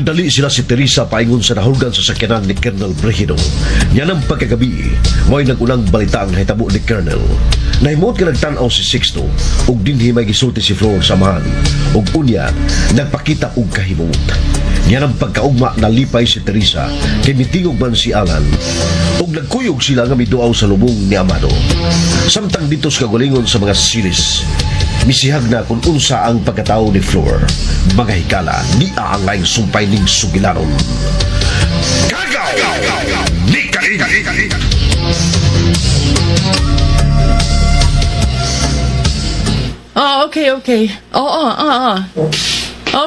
Nagdali sila si Teresa paingon sa nahulgan sa sakyanan ni Colonel Brehido. Yan ang pagkagabi, may nagunang balita ang nahitabo ni Colonel. Nahimot ka nagtanaw si Sixto, ug dinhi may gisulti si Flor samahan, ug unya, nagpakita og kahimot. Yan ang pagkaugma na lipay si Teresa, kay mitingog man si Alan, ug nagkuyog sila nga miduaw sa lubong ni Amado. Samtang dito sa kagulingon sa mga silis, misihag na kung unsa ang pagkatao ni Flor. Mga hikala, di aangay sumpay ning sugilaron. Kagaw! Di kain! Oh, okay. Oo.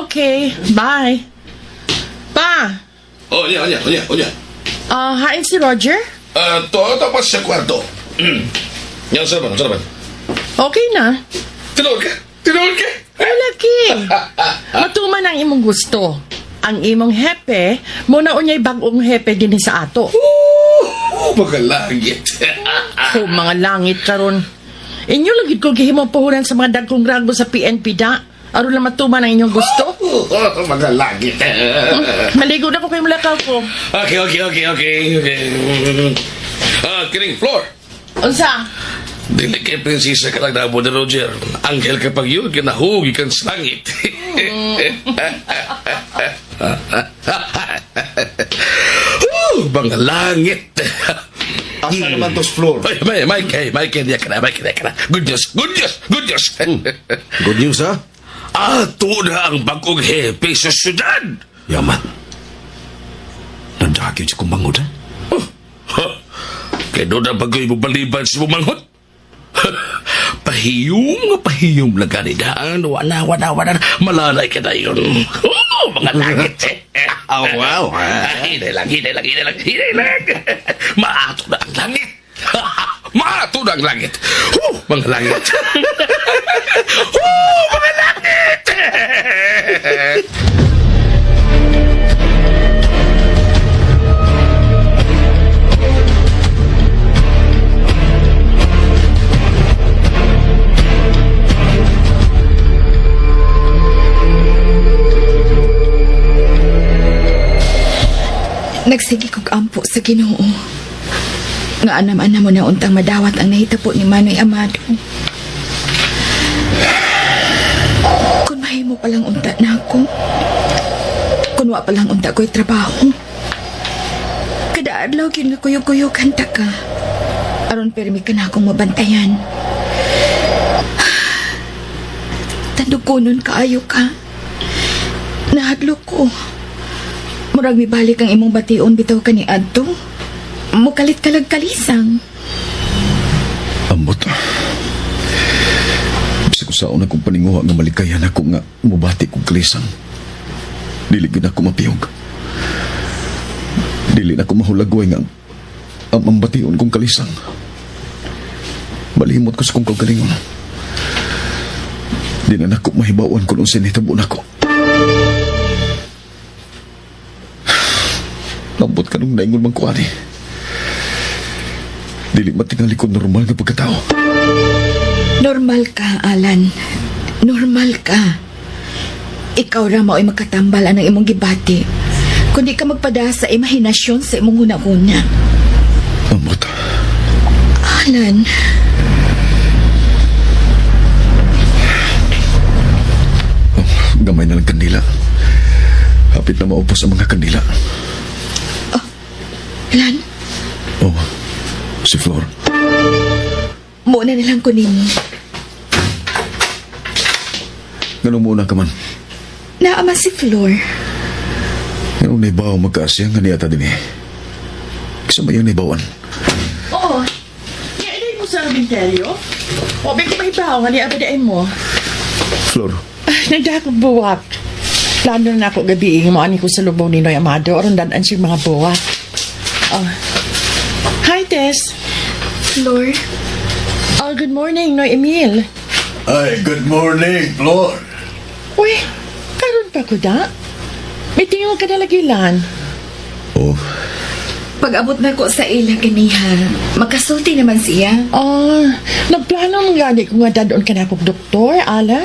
Okay, bye. Pa! Onya. Hain si Roger? Tapos sa kwarto. Yan, sarapan. Okay na. Tinawag ka? Ay, laki. Matuman ang imong gusto. Ang imong hepe, muna unyay bagong hepe din sa ato. Mga langit. Mga langit karon. Inyo lagid ko gihimo puhunan sa mga dagkong grago sa PNP da. Aron lang matuman ang inyong gusto. Mga langit. Maligo na ko kay mulakaw ko. Okay. Kiring, Flor. Unsa? Dili kay prinsesa ka lang na mo na Roger. Anghel ka pag yun, kinahugi kang slangit. Mga langit. Asa naman tos Flor? May kaya ka na. Good news. Good news, ha? Ato na ang bagong hepe sa syudad. Yaman. Nandagin si kumangot, ha? Kaya doon ang bagoy mo baliban si bumanghot. Pahiyong lang ganidaan. Wala. Malalay ka na yun. Mga langit. Wow. Hinay lang. Maato na ang langit. Mga langit. Mga langit. Nagsigi kog ampo sa Ginoo. Nga anam-anam mo na untang madawat ang nahitapo ni Manoy Amado. Kung mahimo palang unta na ako, kung wa palang unta ko'y trabaho, kada adlaw yun nga kuyog-kuyog hanta ka. Aron permi ka na akong mabantayan. Tandugunon kaayo ka. Nahadlo ko. Murag mi balik ang imong bation bitaw ka ni Adto. Mukalit kalag-kalisang. Ambot. Bisa ko saon akong paninguha nga malikayan ako nga mubati kong kalisang. Dili gid ako mapiyog. Dili na ako mahulagway nga ang bation kong kalisang. Balimot ko sa kong kagalingon. Di na ako mahibawan kung sinitabo na ko. Lambot ka nung naingon mang kuwari. Dili matingali ko normal nga pagkatao. Normal ka, Alan. Normal ka. Ikaw ra mao'y magkatambalan ng imong gibati. Kundi ka magpada sa imahinasyon sa imong una-una. Ambot. Alan. Gamay na lang kandila. Hapit na maupos ang mga kandila. Alan, Oh, si Flor. muna na lang ko nimo. Ganun muna ka man. Naama si Flor. Ganun na ibaw magkaasya nga niyata din eh. Kasama yung naibawan. Oo. Iyainay mo sa cementerio? O, may kumahibaw nga niya abadain mo. Flor, Nagdakog buwak. Plano na ako gabi mo ani ko sa lubong ni Noy Amado. Aron danan siya mga buwak. Oh. Hi, Tess. Flor? Oh, good morning, Noy Emil. Ay, good morning, Flor. Uy, karon pa ko da? May tingin ka na lagilan. oh, Pag-abot na ko sa ila kaniha, makasulti naman siya. Oh, nagplano mong gani ko nga dadon ka na kong doktor, Ala?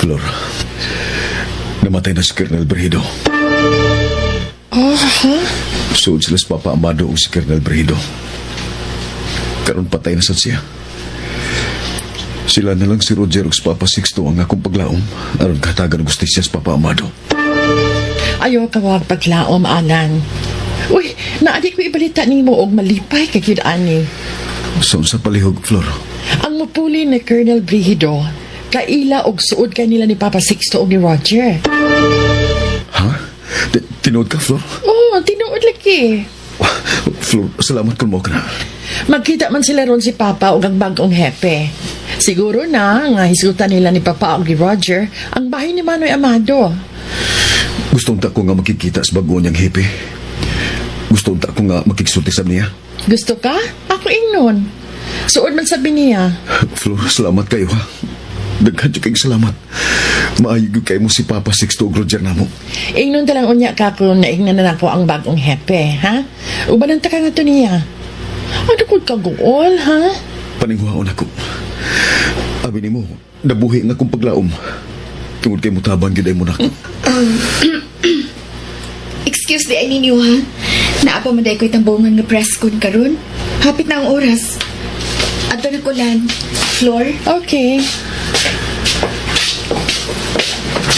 Flor. Namatay na si Colonel Brehido. Ha? Suod sila sa Papa Amado o si Colonel Brigido. Karon patay na sad siya. Sila na lang si Roger o si Papa Sixto ang akong paglaom aron katagan og gustisya sa Papa Amado. Ayaw ka wag paglaom, Alan. Uy, naadi ko ibalita ni mo og malipay kay gyud ani. So sa palihog, Flor. Ang mupuli ni Colonel Brigido, kaila og suod kay nila ni Papa Sixto og ni Roger. Ha? Tinood ka, Flor? Oh, tinuod lagi. Flor, salamat kung mo ka na. Magkita man sila ron si Papa og ang bagong hepe. Siguro na nga hisutan nila ni Papa og ni Roger ang bahay ni Manoy Amado. Gustong ta ko nga makikita sa bago niyang hepe. Gustong ta ko nga makiksulti sa niya. Gusto ka? Ako ingnon. Suod man sabi niya. Flor, salamat kayo ha. Daghan kayong salamat. Maayog kayo mo si Papa Sixto ug Roger namo. Ingnon talang unya ka kung naingnan na ako ang bagong hepe, ha? Ubanan ta ka nga to niya. Ano kung kaguol, ha? Paninghuaon ako. Abi ni mo, nabuhi nga kong paglaom. Tungod kay mutabang gid ay mo nako. Excuse di ay ninyo ha. Naapa man day ko itambungan nga press con karon. Hapit na ang oras. Adto na ko lan. Floor. Okay.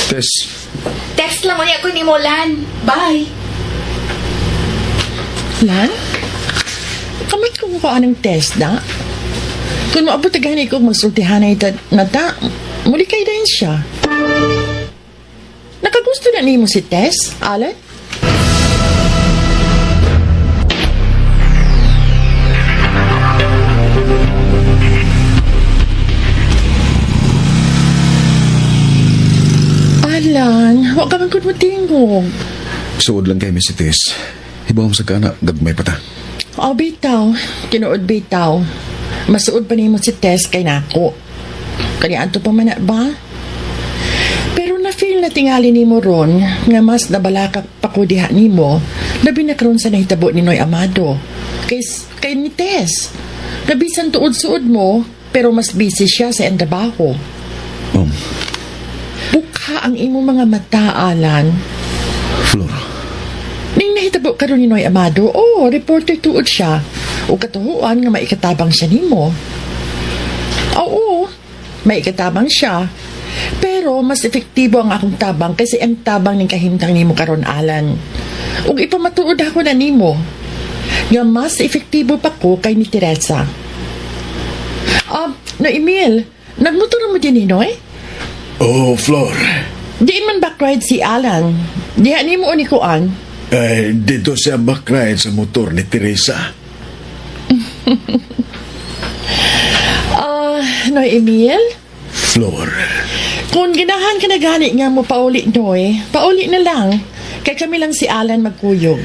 Tess, Text lang ulit ako ni mo lan. Bye. Lan? Kamay ko ko anong test na? Kung maabot agani ko magsultihan na ta, muli kay din siya. Nakagusto na ni mo si Tess, Alan? Alan, huwag ka man kung matingog. suod lang kay si Tess. Hibaw mo sa kana, gagmay pa ta. O, bitaw. Kinuod bitaw. Masuod pa nimo si Tess kay nako. Kaniaan to pa man na ba? Pero na-feel na tingali nimo ron nga mas nabalakak pa ko diha nimo labi na karon sa nahitabo ni Noy Amado. Kay ni Tess. Nabisan tuod-suod mo pero mas busy siya sa trabaho. Bukha ang imo mga mata, Alan. Flor, Ning nahitabo karon ni Noy Amado, reporter tuod siya. O katuhuan nga maikatabang siya nimo. Oo, maikatabang siya. Pero mas epektibo ang akong tabang kasi ang tabang ning kahimtang nimo karon, Alan. Ug ipamatuod ako na nimo nga mas epektibo pa ko kay ni Teresa. No, Emil, nagmotor mo din ni Noy? Oh, Flor. Diin man backride si Alan. Diha nimo unikuan. Dito siya backride sa motor ni Teresa. Noy Emil? Flor. Kung ginahan ka na gani nga mo pauli, Noy, pauli na lang. Kay kami lang si Alan magkuyog.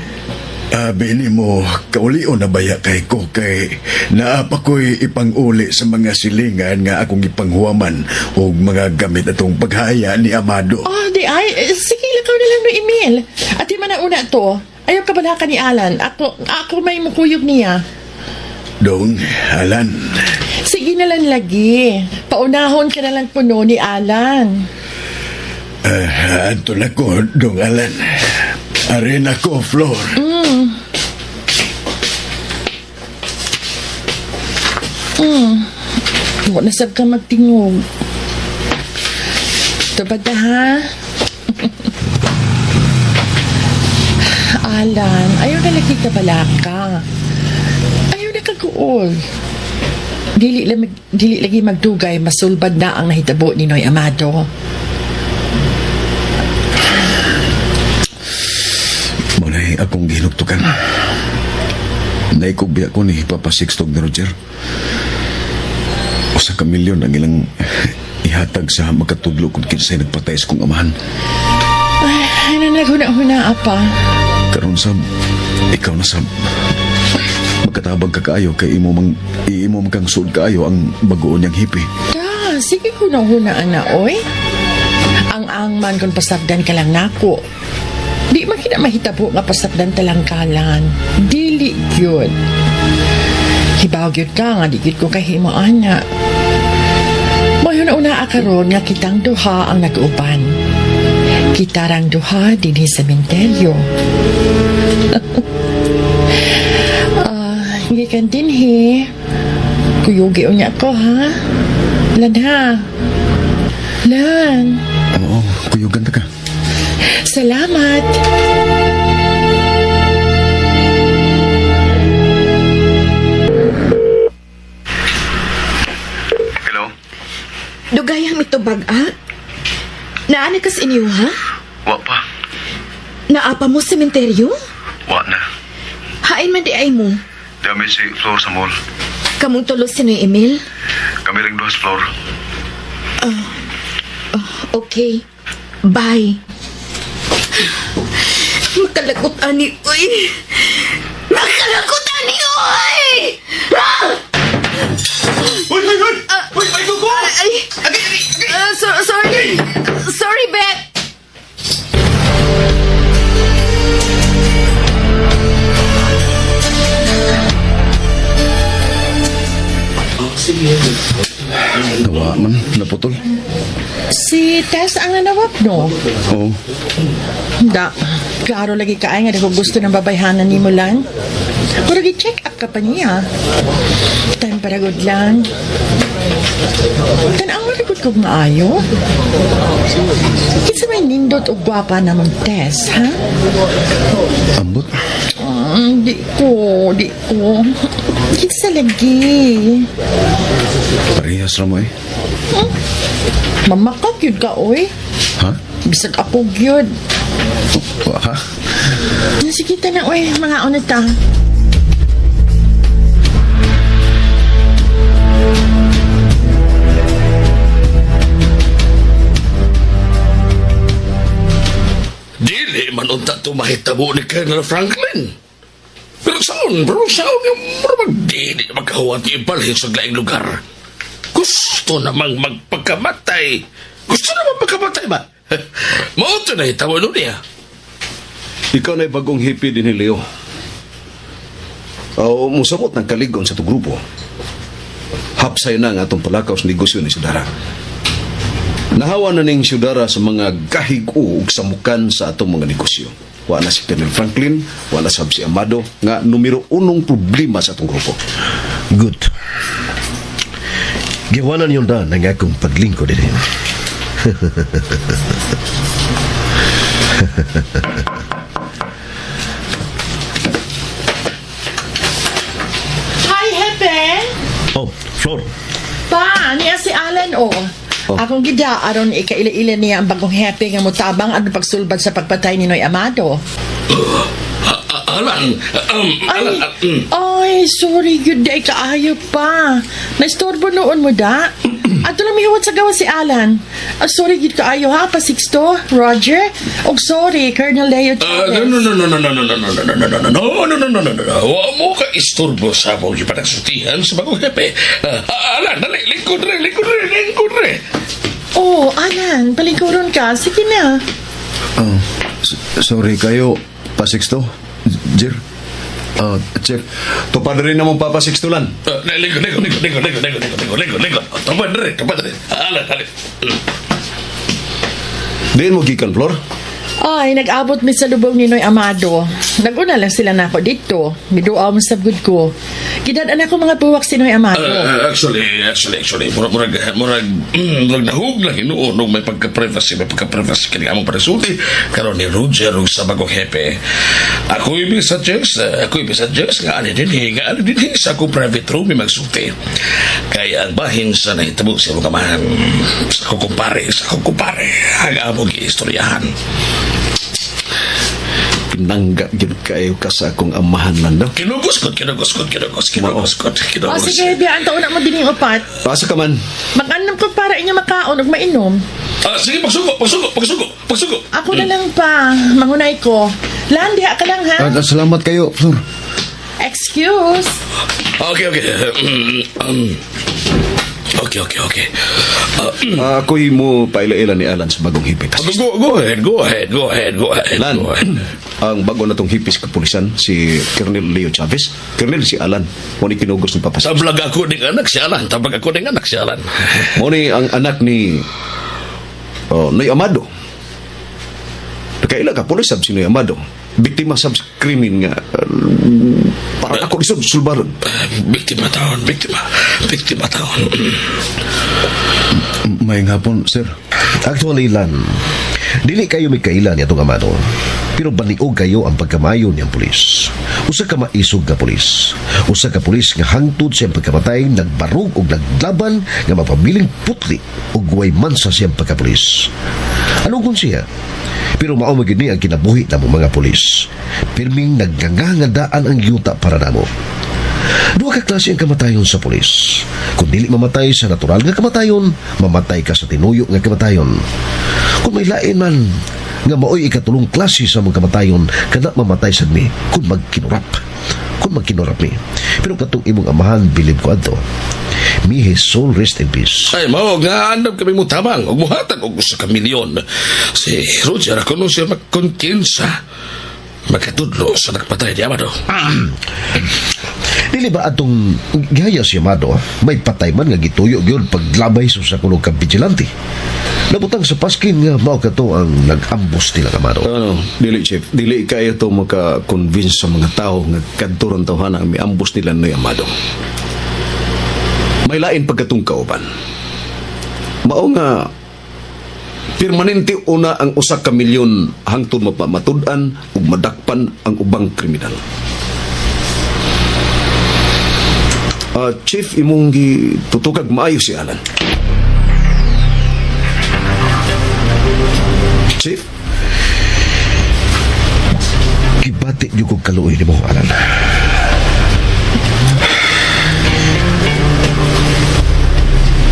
Abi ni mo, kaulion na baya kay ko kay naapa ko'y ipanguli sa mga silingan nga akong ipanghuwaman o mga gamit atong paghaya ni Amado. Di ay. Sige lang ka na lang, Noy Emil. At di man na una to. Ayaw ka bala ka ni Alan. Ako may mukuyog niya. Dong, Alan. Sige na lang lagi. Paunahon ka na lang puno ni Alan. Anto na ko, Dong Alan. Arin ako, Flor. Huwag nasab ka magtingog. Tubad na ha? Alan, ayaw na lagi ka balaka. Ayaw na kaguol. Dili lagi magdugay, masulbad na ang nahitabo ni Noy Amado. Munay akong ginugtukan. Naikubya ko ni Papa Sixto ni Roger. Usa ka milyon ang ilang ihatag sa makatudlo kung kinsay nagpatay sa kong amahan. Ay, nanaguna-huna apa. Karon sab, ikaw na sab. Magkatabag ka kaayo kay imo mang kang suod kaayo ang bagoon niyang hipi. Sige hunang-hunaan na, oy. Ang man kung pasabdan ka lang nako. Di man kita mahitabo nga pasabdan talangkalan. Dili yun. Hibaw yun ka nga, di yun ko kahimaan na. Mayon una akaron nga kitang duha ang nag-uban. Kitarang duha din sa sementeryo. Gikan din kuyugi unya ko ha. Lan ha. Lan. Oo, kuyugan ta ka. Salamat. Hello? Dugayang mitubag, Naani kas inyo, ha? Wa pa. Naapa mo sementeryo? Wa na. Hain man di ay mo. Dami si Flor sa mall. Kamong tulos si Noy Emil? Kami ring duha sa Flor. Okay. Bye. Makalagot ani, uy! Makalagot ani, uy! Uy! Uy, ay, gugo! Ay! Sorry! Sorry, Beth! Gawa man, naputol. Si Tess ang nanawap, no? Oo. Da, klaro lagi ka ay nga kung gusto ng babayhanan ni mo lang. Pero gi-check up ka pa niya. Time para good lang. Tanaw nga likod kong maayo. Kinsa may nindot o gwapa namang Tess, ha? Ambot. Di ko. Kinsa lagi. Parehas ra mo eh. Mamakak yun ka, oy. Ha? Bisag ako yun. Wa ha? Sige ta na, oy. Mga unat ta. Dili man unta tumahitabo ni Colonel Franklin. Pero saan yung magdili magkahuwat yung ibalhin sa laing lugar. Gusto namang magpagkamatay. Gusto namang magpagkamatay ba? Mauto na hitabo nun niya. Ikaw na'y bagong hippie din ni Leo. Musamot ng kaligon sa itong grupo. Hapsay na nga itong palakaw sa negosyo ni Sudara. Nahawa na ning Sudara sa mga kahig-ug sa mukan sa atong mga negosyo. Wala si Colonel Franklin, wala sab si Amado, nga numero unong problema sa atong grupo. Good. Giwanan yun na ng akong paglingkod din. Hi, Hepe! Oh, Flor. Pa, niya si Alan, Akong gida, aron ikaila-ila niya ang bagong hepe nga mutabang at pagsulbad sa pagpatay ni Noy Amado. Alan, Ay, sorry, good day, kaayo pa. Naistorbo noon mo da. Ato na mihuwat sa gawa si Alan. Sorry, good kaayo ha, pa Sixto, Roger. Og sorry, Colonel Leo Chavez. No. Wa mo ka istorbo sa mong ipanagsultihan sa bagong hepe. Alan, dali, lingkod re. Oh, Alan, palingkuron ka. Sige na. Sorry kayo, Pasixto. Jer. Chef, tupad rin namang papasixtulan. Lingkod. Tupad re. Alan. Diin mo gikan, Flor? Ay, nag-abot mi sa lubong ni Noy Amado. Nag-una lang sila na ako dito. Miduaw mo sa good ko. Kidadaan ako mga buwak si Noy Amado. Actually, murag nahug na hinuon may pagka-privacy kini among panasulti karon ni Roger ug sa bagong hepe. Ako ibig suggest nga ani din sa akong private room magsulti. Kaya ang bahin sa nahitabo sa mga man sa akong kumpare ang among giistoryahan. Pinangga gid kayo ka sa akong amahan man daw. Kinugos ko. O sige, biyaan taon na mo din yung upat. Pasa ka man. Mag-anam ko para inyo makaon ug mainom. Sige, pagsugo. Ako na lang pa. Mangunay ko. Landiha ka lang ha. Salamat kayo, Flor. Excuse. Okay. Ako'y mo paila-ila ni Alan sa bagong hipis. Go ahead. Alan, ang bago na tong hipis kapulisan, si Colonel Leo Chavez. Colonel si Alan. Muni kinugos ng papasok. Tablag ako ng anak si Alan. Muni ang anak ni Noy Amado. Kaila ka, pulis sab sino Amado. Biktima sab sa krimen nga para ako isod sulbaron. Biktima taon. May hapon, sir. Actually, Lan, dili kayo may kailan nitong Amado. Pero baniog kayo ang pagkamayo niyang pulis. Usa ka maisog nga pulis. Usa ka pulis nga hangtod siyang pagkamatay, nagbarog o naglaban nga mapabiling putli o guway mansa siyang pagkapulis. Anong kung siya? Pero mao magid ni ang kinabuhi na mga pulis. Pirming naggangangandaan ang yuta para namo. Duha ka klase ang kamatayon sa pulis. Kung dili mamatay sa natural nga kamatayon, mamatay ka sa tinuyo nga kamatayon. Kung may lain man nga maoy ikatulong klase sa mga kamatayon, kana mamatay sad mi kung magkinurap mi. Pero katong imong amahan, bilib ko adto, may his soul rest in peace. Ay, mao nga andam kami mo tabang og muhatag og usa ka milyon. Si Roger ako nung siya magkonkinsa. Magkatudlo sa nagpatay di Amado. Dili ba atong gaya si Amado, may patay man nga gituyo gyud paglabay sa kulog ka vigilante. Nabutang sa paskin nga mao kato ang nag-ambos nila Amado. Ano, dili chief, dili kayo to maka-convince sa mga tao nga kadturan tawhana ang miambos nila ni Amado. May lain pagkatong kauban. Mao nga permanente una ang usa ka milyon hangtod mapamatud-an ug madakpan ang ubang kriminal. Chief, imong gitutugag maayo si Alan. Chief? Gibati niyo kong kaluoy ni mo, Alan.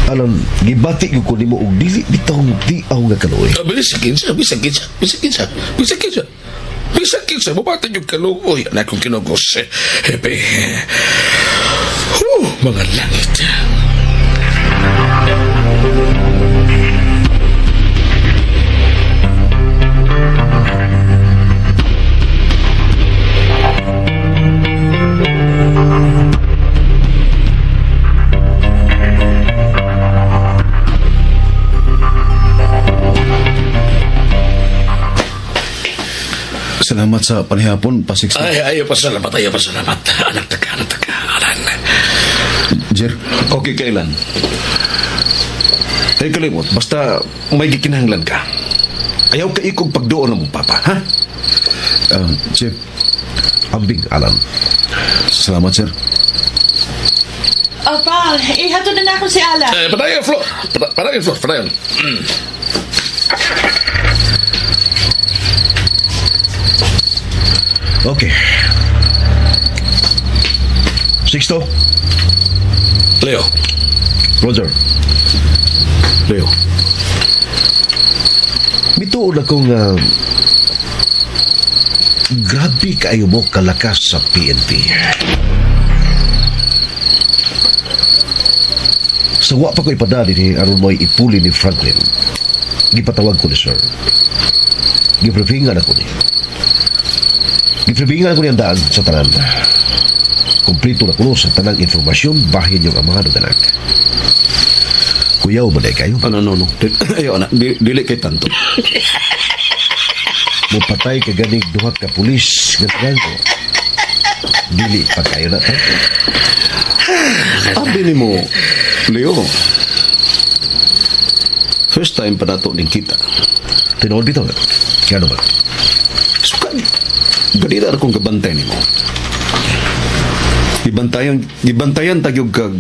Alan, gibati niyo ko ni mo og dili bitong diaw nga kaluoy. Bisakit siya. Mabata yung kaluoy. Anak kong kinugos. Hepe. Mga langit. Salamat sa panihapon, pasiksi. Ayaw pasalamat. Anak taga, Alan. Jer, Okay, kailan? Ay kalimot, basta may gikinahanglan ka. Ayaw ka ikog pagdoon ng mong papa, ha? Chief, Ambing, Alan. salamat, sir. Pal, ihatod na ako si Ala. Padayon, Flor. Padayon. Okay. Sixto, Leo. Roger. Leo. Bituon akong grabe kaayo mo kalakas sa PNP. Sa wa pa ko ipadali ni aron mo'y ipuli ni Franklin. Gipatawag ko ni sir. Giprepingan ako ni. Giprepingan ko ni ang daan sa tanan. Kumplito na kuno sa tanang informasyon bahin yung ang mga anak. Kuyaw mo na kayo. No. Ayaw, anak. Dili kay tanto. Mupatay ka ganig duha ka pulis ganyan ko. Dili pa kayo na to. Abi ni mo, Leo. First time pa nato ning kita. Tinood bitaw. Kano ba? Suka, ganita akong gabantay ni mo. Gibantayan tagyog kag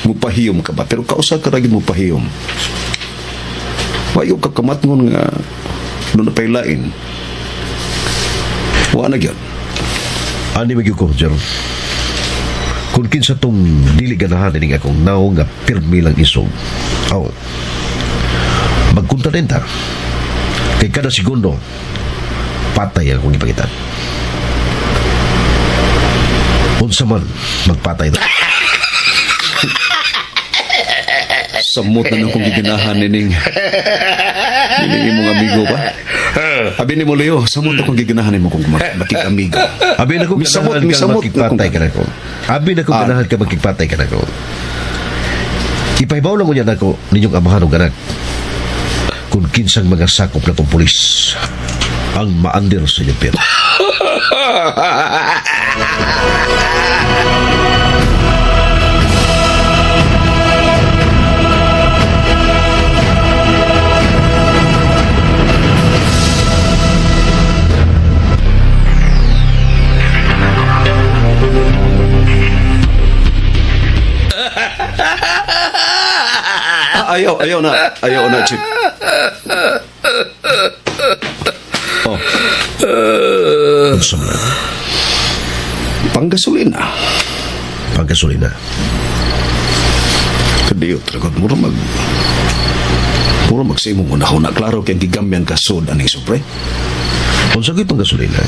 mupahiyom ka ba? Pero kausa ka ragid mupahiyom. Wayo ka kamatngon nga doon na pailain. Wa na gyud. Ani magyud ko, Jer. Kung kinsa tong dili ganahan ning akong naw nga pirmi lang isog. Aw. Magkunta din ta. Kay kada segundo patay akong ipagitan. Unsa man magpatay na. Samot na nung kong giginahan nining imong amigo ba? Abi ni mo, Leo, samot na kong giginahan ni mo kung makikamigo. Abi na ko ganahan ka magkipatay ka na ko. Abi na ko ganahan ka magkipatay ka na ko. Ipaibaw lang ko niyan ako ninyong amahan o ganak. Kung kinsang mga sakop na tong pulis. ang maandir sa lipit. Ayaw na, Chief. Unsa man? Panggasolina. Pagkasulina. Kadiyot, ragot. Mura magsimong una ko na klaro kaya gigamyan ka sud aning supre. Unsa gyud pagkasulina?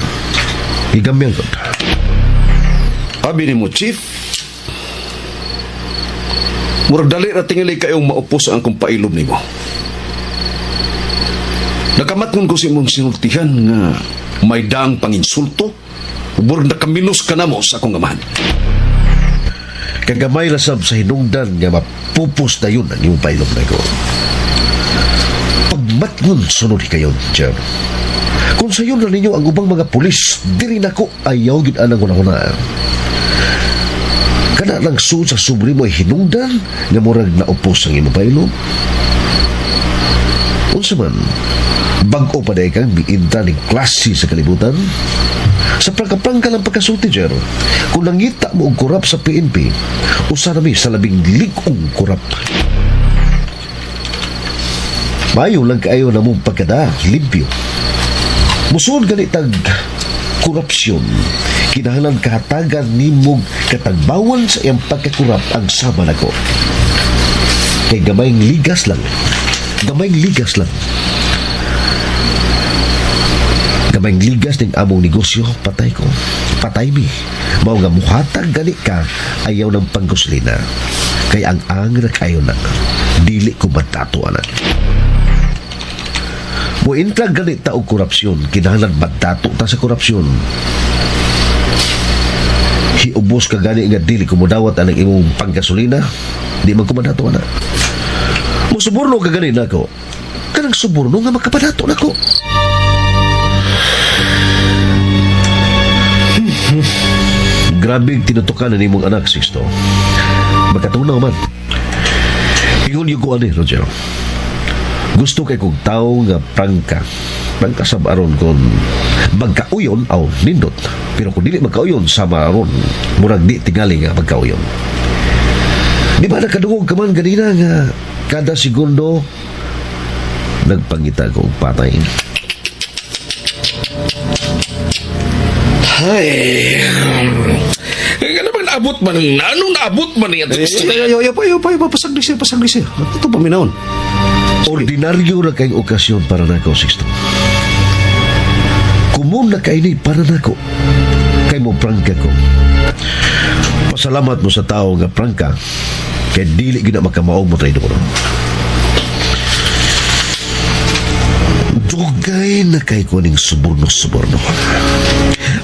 Igamyan ko. Abi ni mo, Chief. Murag dali ra tingali kayong maupos ang kong pailob nimo. Nakamatngon ko si mong sinultihan nga may daang panginsulto. Murag nakaminos ka na mo sa akong amahan. Kagamay rasab sa hinungdan nga mapupos na yun ang iyong pailom na ko. Pagmatngon sunod kayo, Jer. Kung sa yun na ninyo ang ubang mga pulis, diri na ko ayaw gid anang una-una. Kana lang sud sa subri mo ay hinungdan nga murag naupos ang iyong pailom. Unsa man, bag-o pa dahi kang biinta ng klase sa kalibutan? Sa prangka-prangka lang pagkasulti, Jer, kung nangita mo og kurap sa PNP, usa na mi sa labing ligong kurap. Mayo lang kaayo na mong pagkada, limpyo. Musod ganitag korupsyon, kinahanglan kahatagan nimog katagbawan sa iyang pagkakurap ang sama nako. Kay gamayng ligas lang. Gamayng ligas lang. Gamayng ligas ng among negosyo, patay ko. Patay mi. Mao nga muhatag gani ka, ayaw ng pangguslina. Kay ang na kayo na. Dili ko batato anak. Mo intra gani ta og korupsyon, kinahanglan batato ta sa korupsyon. Hiubos ka gani nga dili ko modawat ang imong panggasolina, di man ko madato anak. Mo suborno ka gani nako. Kanang suborno nga makapadato nako. Grabe tinutukan na ni mong anak, Sisto. Magkatunaw man. Ingon yung kuan ni Roger. Gusto kay kong tao nga prangka. Prangka sa aron kung magkauyon aw nindot. Pero kung dili magkauyon, sama aron. Murag di tingali nga magkauyon. Di ba nakadungog ka man ganina nga kada segundo nagpangita kong patay. Ay, kaya naman naabot man, anong naabot man niya? Ayaw pa, pasagli siya. Ito paminaon. Ordinaryo na kayong okasyon para nako, Sisto. Kumun na kaini para nako. Kay mo prangka ko. Pasalamat mo sa tao nga prangka, kay dili gina makamaog mo traidor. Dugay na kay ko ning suborno.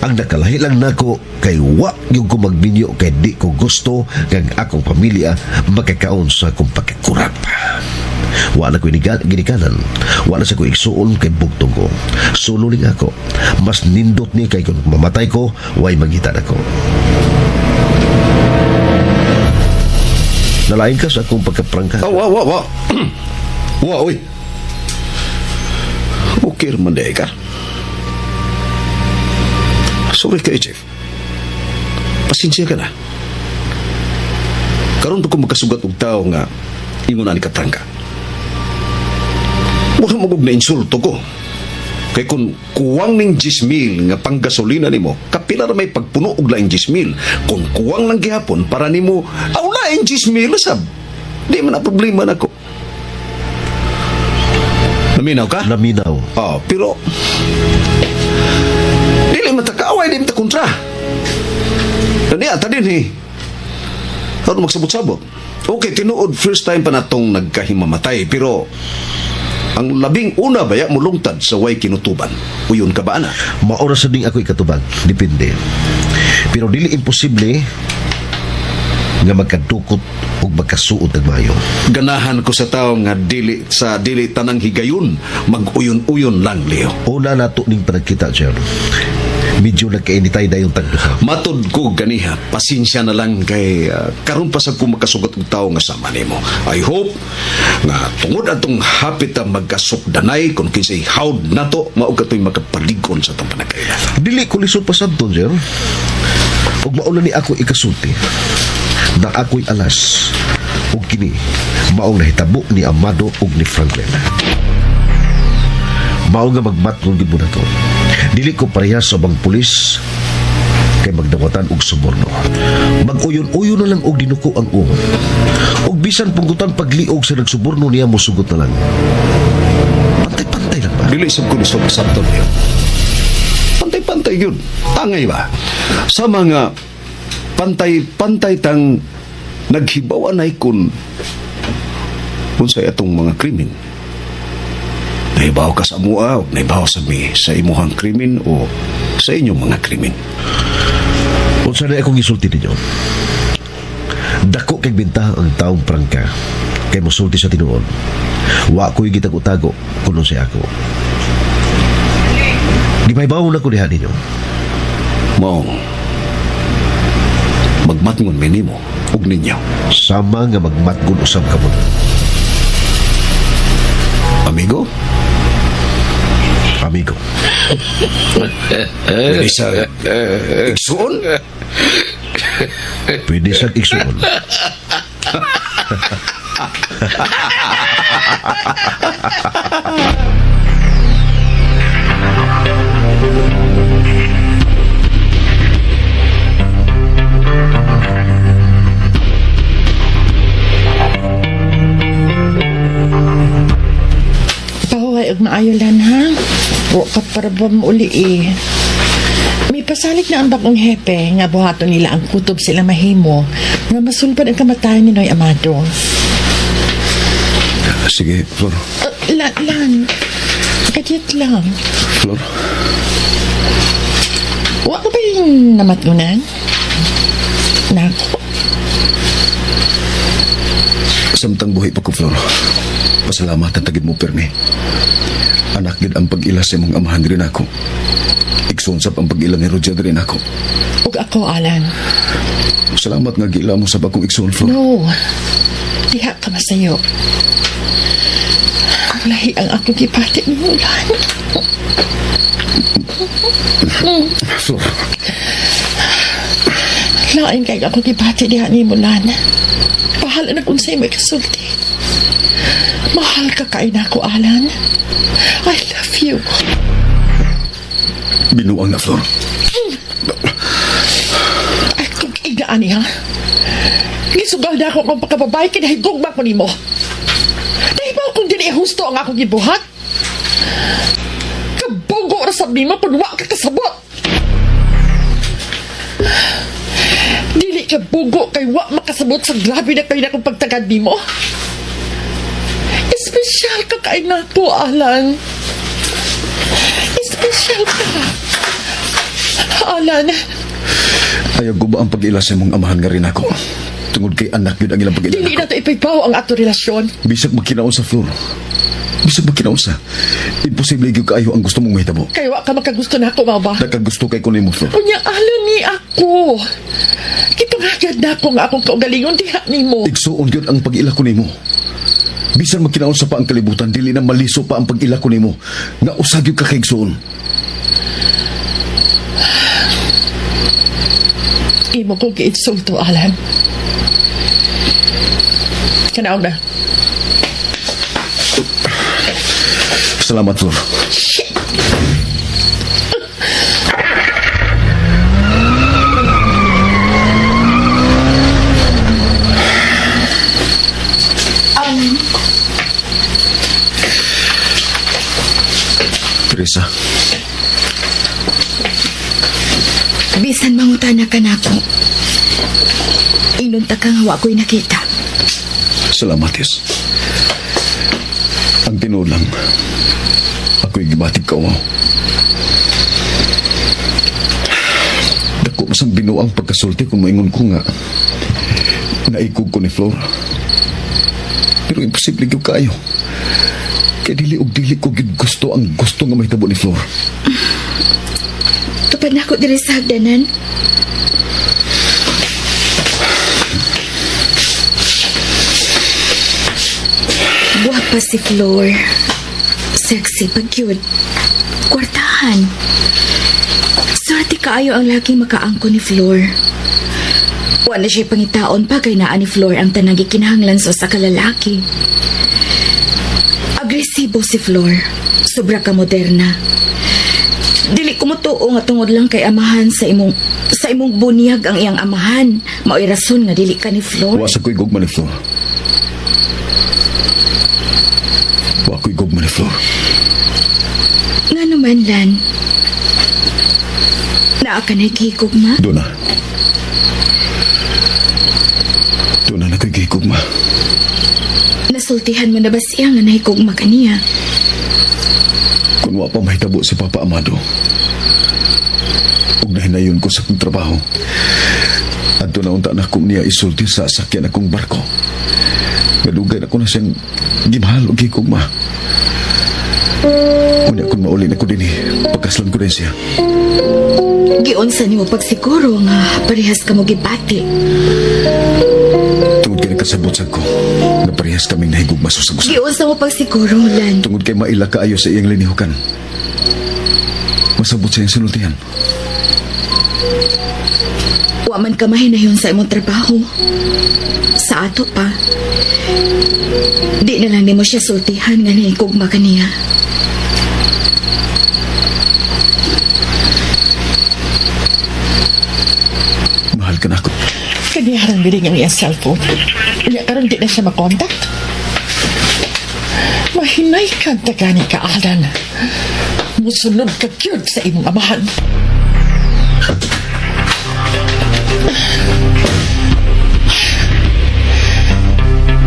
Ang nakalahi lang nako kay wa yung ko magbinyo kay di ko gusto kang akong pamilya makakaon sa akong pagkakurap. Wa na ko ginikanan. Wa na sa ko igsuon kay bugtong ko. Sunuling ako. Mas nindot ni kay kung mamatay ko, way magitan ako. Nalain ka sa akong pagkaprangka. Wa, uy. Okay naman dahil ka. Sorry kayo, Chief. Pasensya ka na. Karon to ko magkasugat og tao nga ingon na ni kaprangka. Mura magog na insulto ko. Kay kung kuwang ning 10,000 nga panggasolina nimo, kapila ra may pagpuno og laing 10,000. Kung kuwang lang gihapon para nimo, aw laing 10,000 sab. Di man na problema nako. Naminaw ka? Naminaw. Oh, pero dili man ta kaaway, dili man ta kontra. Kaniya, tadin eh. Ano magsabot-sabot? Okay, tinuod first time pa natong nagkahimamatay, pero ang labing una baya mo lungtad sa way kinutuban. Uyon ka ba, ana? Maoras sa ding ako ikatubag. Depende. Pero dili imposible nga magkadukot ug magkasuot ng mayo. Ganahan ko sa tao nga dili tanang higayon, mag-uyon-uyon lang, Leo. Una nato ning panagkita, Jer. Medyo nagkainitay na yung tagduha. Matod ko ganiha, pasensya na lang kay karon pa sa ko makasugat og tao nga sama nimo. I hope nga tungod atong hapit ang magkasukdanay kung kinsay hawd nato mao katoy makapaligon sa atong panagkailan. Dili ko lisod pa sabton, Jer. Ug mauna ni ako ikasulti na ako'y alas ug kini maong nahitabo ni Amado ug ni Franklin. Mao nga magmatron gid mo na to. Dili ko parehas sa bang pulis kay magdawatan og suborno. Mag-uyon-uyon na lang og dinuko ang uhon. Og bisan punggutan pagliog sa nagsuborno niya mo sugot na lang. Pantay-pantay lang ba? Dili sab ko lisod sa sabton, Leo. Pantay-pantay yun. Tangay ba? Sa mga pantay-pantay tang naghibawan ay kun unsay atong mga krimen. Naibaw ka sa mua o naibaw sa imuhang krimen o sa inyong mga krimen. Unsa na akong isulti ninyo? Dako kay binta ang taong prangka kay mosulti sa tinuod. Wa ko'y gitago-tago kuno si ako. Gipaybaw na ko diha ninyo. Maong magmatngon minimo ug ninyo. Sama nga magmatgon usab kamon. Amigo? Amigo. Dili sa igsuon? Pwede sa igsuon. Paway og maayo lan ha. Wa ka para ba uli eh. May pasalig na ang bagong hepe nga buhaton nila ang kutob sila mahimo nga masulpad ang kamatayan ni Noy Amado. Sige, Flor. Lan. Kadyat lang. Flor. Wa ka ba yung namatgunan? Nako. Samtang buhay pa ko, Flor. Pasalamat ang tagid mo, Permi. Anak gid ang pag-ila sa imong amahan rin ako. Igsunsap ang pag-ila ni Roger rin ako. Ug ako, Alan. Salamat nga gila mo sa bagong igsoon, Flor. No. Diha ka masayo. Ang lahi ang akong gipati ni Mulan. Flor. Lain kay akong gipati diha ni Mulan. Pahala na kung sa'yo may kasulti. Mahal ka kain ako, Alan. I love you. Binuang na, Flor. Ay, kung igaan niya. Gisugal na ako kung pagkababay, kinahigog ba ko ni mo? Nahibaw kung dili husto ang akong gibuhat? Kabogo ra sa nimo, punwa ka kasabot. Dili ka bugo kay wa makasabot sa grabe na kayo na kong pagtagad nimo. Espesyal ka kay na po, Alan. Espesyal ka. Alan. Ayaw ko ba ang pag-ila sa imong amahan nga rin ako? Tungod kay anak yun ang ilang pag-ila Dili ako. na ito ipagpaw ang ato relasyon. Bisag magkinaon sa, Flor. Bisag magkinaon sa. Imposible yung kaayo ang gusto mong mahitabo. Kaya wa ka makagusto na ako, Mama. Nakagusto kay kunin mo, Flor. Unya, Alan ni ako. Kitungagad na ako nga akong kaugalingon diha ni mo. Igsuon yun ang pag-ila ko nimo. Bisan magkinaon sa pa ang kalibutan, dili na maliso pa ang pag-ila ko nimo. Nga usag yung kakaigsuon. Imo kong giinsulto, Alan. Kanaw na. Salamat, Flor. Teresa, Bisan mangutana ka na ako. Inunta ka nga wa ko'y nakita. salamat, yes. Ang tinulang, ako'y gibatid ka mo. Dako masang binuang pagkasulti kung maingon ko nga Ginaikog ko ni Flor. Pero imposible yung kayo. Kaya dili og dili ko gid gusto ang gusto nga mahitabo ni Flor. Tupad na ako diri sa hagdanan. Guwapa si Flor. Sexy pag yun. Kwartahan. Swerte kaayo ang laging makaangko ni Flor. Wala siya pangitaon pa kay naa ni Flor ang tanang gikinahanglan sa kalalaki. Agresibo si Flor. Sobra ka moderna. Dili ko motuo nga tungod lang kay amahan sa imong bunyag ang iyang amahan. Mao'y rason nga dili ka ni Flor. Wasa ko'y gugma ni Flor. Wa ko'y gugma ni Flor. Nga naman, Lan. Naa ka na'y kihigugma? Doon na. Doon na ko'y gigugma. Nasultihan mo na ba siya nga nahigugma ka niya? Kung wa pa mahitabo si Papa Amado, ug nahinayon ko sa akong trabaho, adto na unta na akong niya isulti sa sakyan akong barko. Nadugay na ko na siyang gimahal o gigugma. Unya kung mauli na ko din pagkaslan ko din siya. Giunsa nimo pagsiguro nga parehas ka mo gibati. Tungod kay nakasabot sa ko na parehas kaming nahigugma sa gusto. Giunsa mo pagsiguro, Lan. Tungod kay maila kaayo sa iyang linihukan. Masabot sa iyang sinultihan. Wa man ka mahinayon sa imong trabaho. Sa ato pa. Di na lang nimo siya sultihan nga nahigugma ka niya. Mahal ka na ako. Kaniharang biling ang iyang cellphone. Kaya karon di na siya makontak. Mahinay kang tagani ka, Alan. Musunod ka cute sa imong amahan.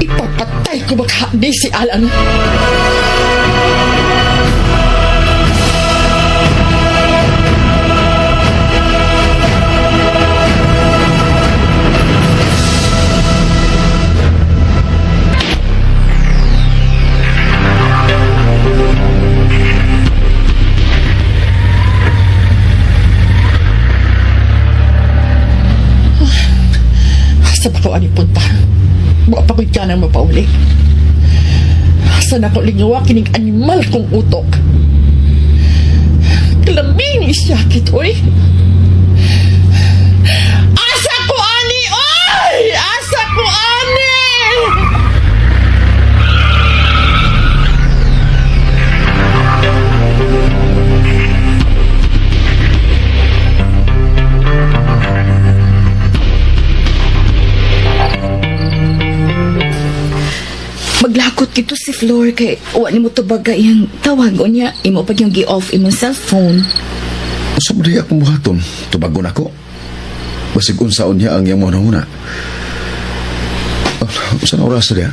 Ipapatay ko maghandi si Alan. Sa bako ani punta. Buwa pa ko'y kanang mapauli. Sa nako lingawa kining animal kong utok. Kalambing isyakit, oy. Asa ko ani, oy! Asa ko ani! Maglakot kito si Flor kay wa nimo tubaga iyang tawag o niya. Imo pag yung gi-off imong cellphone. Usa mo diya akong buhaton. Tubagon ako. Basig unsaon niya ang iyang muna-una. Usa na oras diya?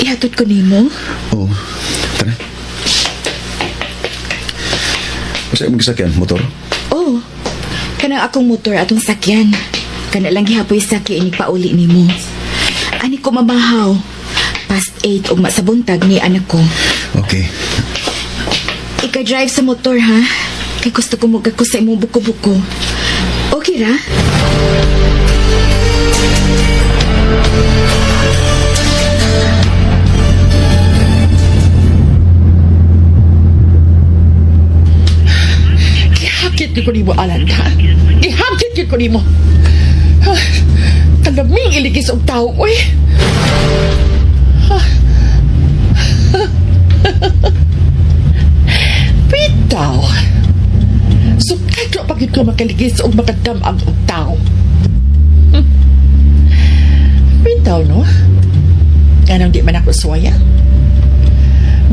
Ihatod ko nimo. Oo. Tara. Usa imong gisakyan, motor? Oh, kanang akong motor atong sakyan. Kana lang gihapoy sakya ini pauli nimo. Ani ko mamahaw. Past 8 ug masabuntag ni anak ko. Okay. Ika-drive sa motor, ha? Kay gusto ko ko sa imong buko-buko. Okay ra? Ihakit ko nimo, Alan, ha? Ihakit ko nimo. Talaming iligis og tao, oy. Bitaw. So, kahit na pagit ko makaligis o makadamag og tao. Bitaw, no? Anong di man ako suwaya?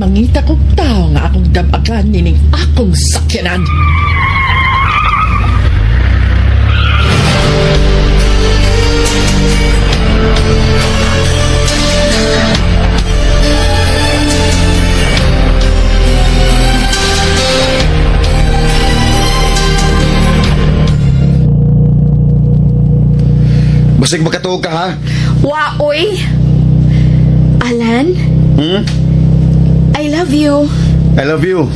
Mangita kong tao nga akong damagan nining akong sakyanan. Basig makatuog ka, ha? Waoy! Alan? I love you. I love you.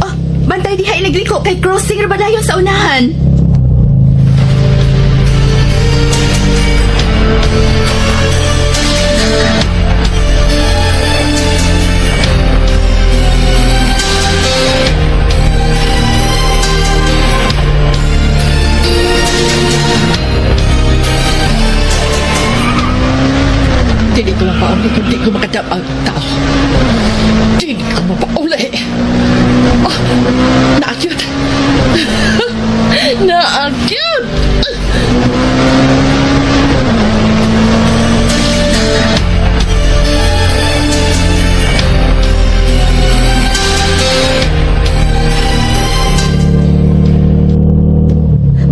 Oh, bantay diha nagliko kay crossing ra ba dayon sa unahan? Hindi ko mapauli kung di ko makadapang tao. Hindi ko mapauli. Oh, naakyat. Naakyat.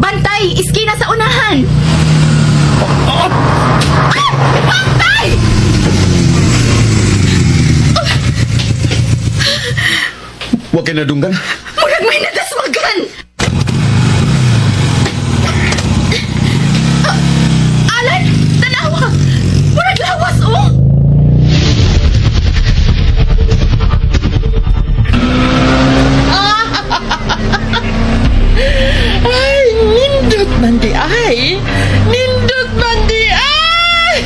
Bantay! Iskina sa unahan! Bantay! Huwag kayo nadunggan. Murag may nadasmagan! Alan! Tanawa! Murag lawas, oh! Ay, nindot man di ay. Nindot man di ay.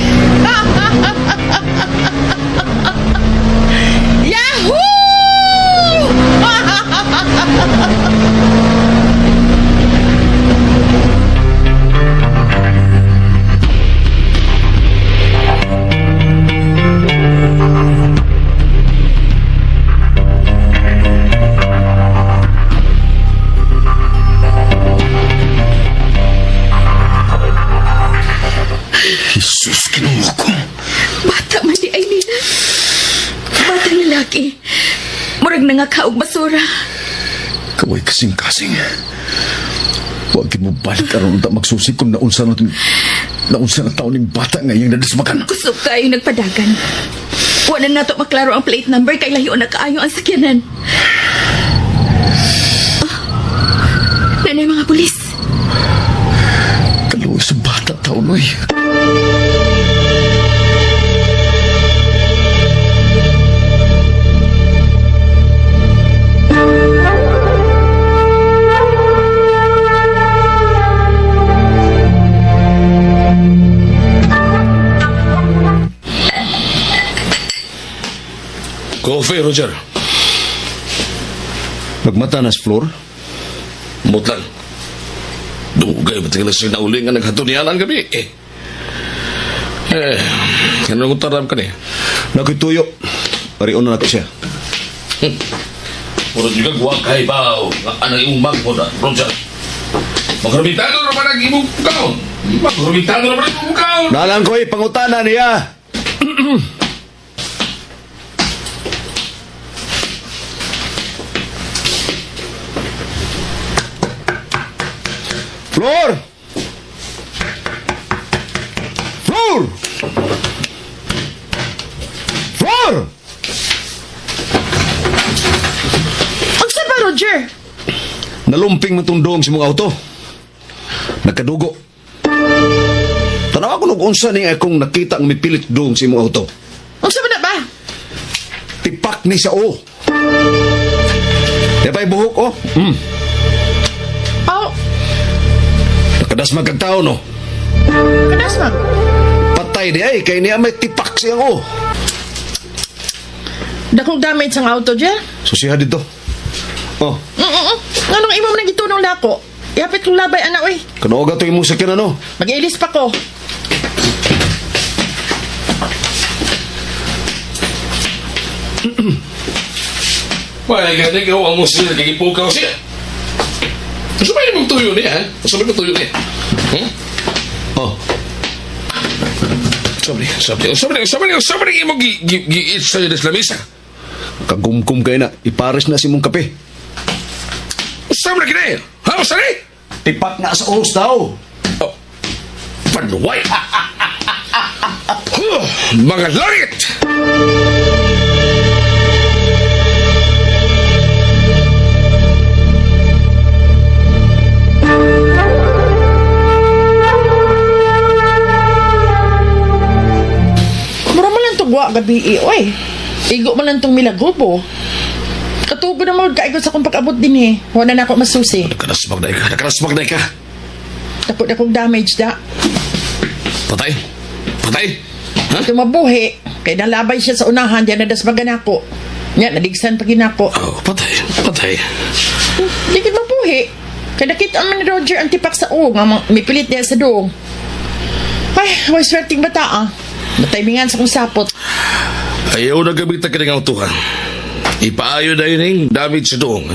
Yahoo! Jesus, kinuha ko. Bata man di ay nila. Batang lalaki. Murag nangakaog basura. Kaway kasing-kasing. Huwag mo balik aron unta magsusi kung naunsa na taon ng bata ngayong nadasmakan. Kusog kayo nagpadagan. Wala na to maklaro ang plate number kay layo na kaayo ang sakyanan. Nanay mga pulis. Kaluoy sa bata taon, oy. Coffee, Roger. Magmata na sa floor. Mutlan. Dugay, ba't ka na siya nauli nga naghatulianan gabi? Ano nang utarap ka niya? Nakoy tuyo. Parion na nato siya. Puro juga gua kay bao. Anang imong po na, Roger. Magrumitado na ba nag-imong kaon? Magrumitado na ba nag-imong kaon? Nalang ko'y pangutana niya. Floor! Floor! Floor! Unsa ba, Roger? Nalumping matundong si mong auto. Nagkadugo. Tanawa ko nung-unsa ni akong nakita ang mipilit dong si mong auto. Unsa ba na ba? Tipak ni sa o. Di pa'y buhok, oh. Oh, Nakadas magkagtao, no? kanas man. Patay di ay, kay niya may tipak siyang o. Dakong damage ang auto dyan. Susiha dito. Oh, Anong imo man gitunong dako? Yapit kong labay, anak, oy. kanoga to yung musakyan, ano? Mag-ilis pa ko. Wala ka na ikaw ang musil na kagipukaw siya. Gusto ba yung tuyo niya, ha? Gusto ba yung tuyo niya? Oh, Sabi mo gi-eat sa'yo des lamisa. kagumkum kayo na. Ipares na si mong kape. Sabi na kinaya. Ha? Masali? Tipak na sa os daw. Oh. Panuway. Mga langit! gabi oy. Igo man lang tong milagrubo. Katugo na mo kaigo sa kong pag-abot din eh. Wala na ako masusi. Nakarasmag na ka. Tapos na kong damage da. Patay. Ha? Ito mabuhi. Kaya nalabay siya sa unahan, diyan nadasmagan ako. Nga, naligsan pa ginako. Oh, patay. Di ka mabuhi. Kaya nakita man ni Roger ang tipak sa uong, may pilit niya sa doong. Ay, way swerting bata ah. Natimingan sa kong sapot. Ayaw na gamitan ka ng autuhan. Ipaayo na yun yung damage sa doong.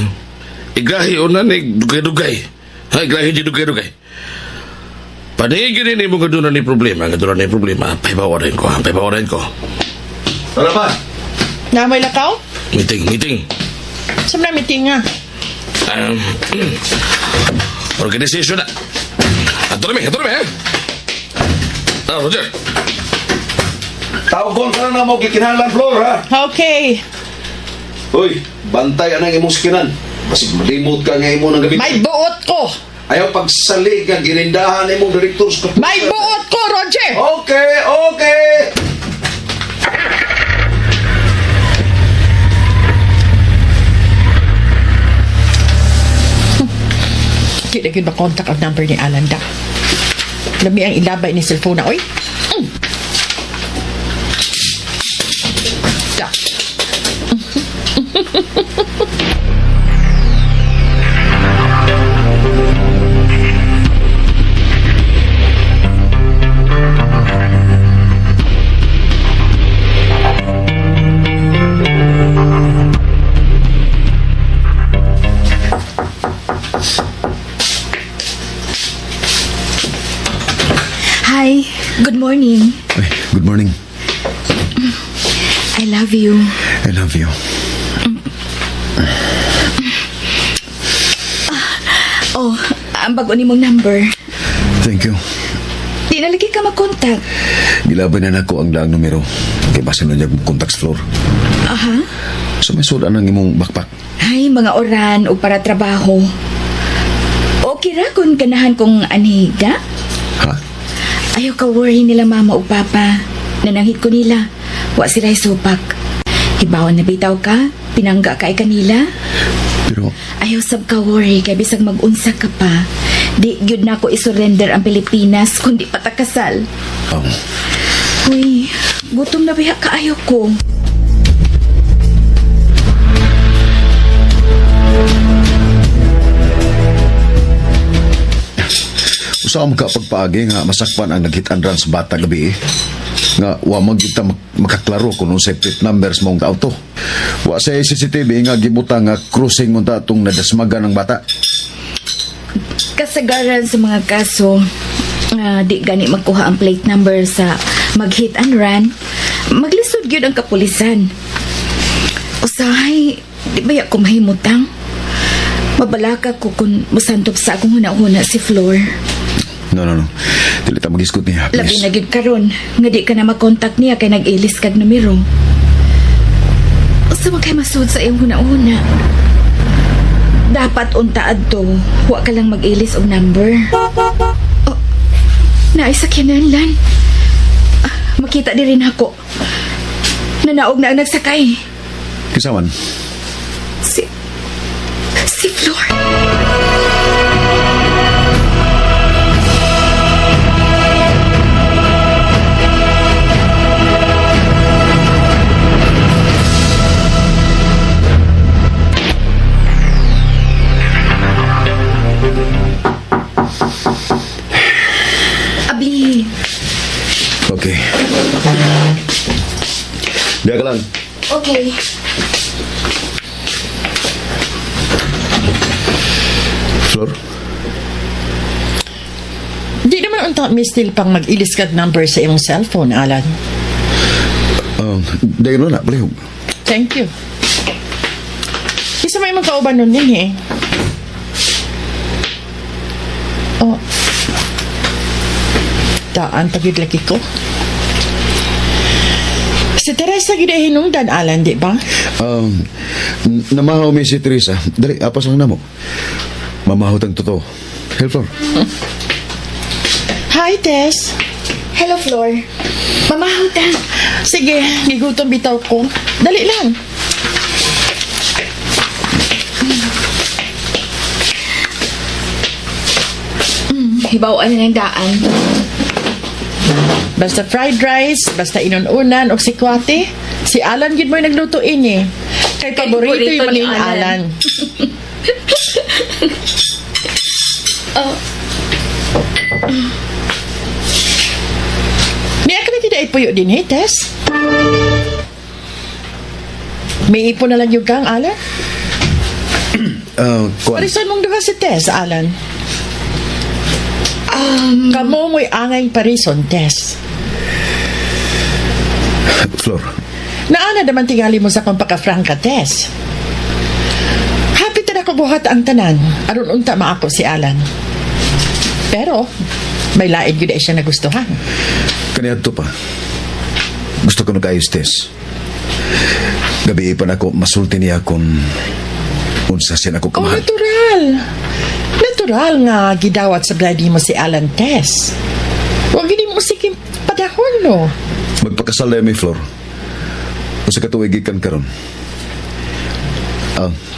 Igahi o na ni dugay-dugay. Ha, igahi di dugay-dugay. Panigin ni mo nga doon na ni problema. Paibawarin ko. Wala pa? Na may lakaw? Meeting. Saan na meeting nga? Organisation na. Ato na mi, ha? Roger. Tawag ko ka na mo gikinahanglan floor, ha? Okay. Uy, bantay anang imong skinan. Basig malimot ka nga imo ng gabi. May buot ko! Ayaw pagsalig nga ginindahan imong directors ko. May buot ko, Roger! Okay. Di na ba contact ang number ni Alan da? Lami ang ilabay ni cellphone na, oy. Da. Hi, good morning. Ay, good morning. I love you. I love you. Oh, ang bago ni mong number. Thank you. Di na lagi ka mag-contact. Gilaban na nako ang daang numero. Kay basa na niya contact floor. Aha. So may sudan ang imong backpack. Ay, mga oran o para trabaho. Okay ra kung ganahan kong anihiga? Ha? Ayaw ka worry nila mama o papa. Nananghit ko nila. Wa sila supak. Hibawan na bitaw ka. Pinangga ka ay kanila. Pero Ayaw sab ka worry kay bisag mag-unsa ka pa. Di gyud na ako isurrender ang Pilipinas kundi patakasal. Uy, gutom na biha kaayo ko. usa ka pagpaagi nga masakpan ang naghit-andran sa bata gabi nga wa man gyud ta makaklaro kung unsay plate numbers mong auto. Wa sa CCTV nga gibutang nga cruising unta atong nadasmagan ng bata. Kasagaran sa mga kaso, di gani magkuha ang plate number sa mag-hit and run, maglisod gyud ang kapulisan. Usahay, di ba ko mahimutang? Mabalaka ko kung musantop sa akong huna-huna si Flor. No. Dili ta mag-iskot niya. Labi Please. na gyud karon nga di ka na makontak niya kay nag-ilis kag numero. Usa man kay masud sa iyong huna-huna. Dapat unta adto, wa ka lang mag-ilis og number. Oh, naay sa kinahanglan. Makita di rin ako. Nanaog na ang nagsakay. Kisaman. Si Flor. Abi. Okay. Diya ka lang. Okay. Flor? Di naman unta mistil pang mag-ilis kag number sa imong cellphone, Alan. Dahil na, palihog. Thank you. Isa may magkauban nun din eh. Oh. Daan pagid lagi ko. Si Teresa gid ay hinungdan, Alan, di ba? Namahaw mi si Teresa. Dali, apas lang na mo. Mamahot ang totoo. Hey, Flor. Hi, Tess. Hello, Flor. Mamahot ah. Sige, gigutom bitaw ko. Dali lang. Hibawaan na ng daan. Basta fried rice, basta inununan o sikwate. Si Alan gid mo'y nagluto ini. Kay paborito paborito yung ni maning Alan. Alan. Niya ka na tidak ipuyo din, hey, Tess? May ipon na lang yung kang, Alan? Kuan. Parisan mong duha si Tess, Alan. Kamo mo'y angay parison, Tess. Flor, Naana naman tingali mo sa pampaka-franca, Tess. Happy na ako buhat ang tanan. Aron unta maako si Alan. Pero, may laid yun ay siya nagustuhan. kaniadto pa. Gusto ko nag-ayos, Tess. Gabi pa na ako masulti niya kung unsa siya ako Oh, kamahal. natural. Natural nga gidawat sa bladi mo si Alan, Tess. Huwag gini mo siking padahon, no? Magpakasal na mi, Flor. Kung sa katuwig ikan karon.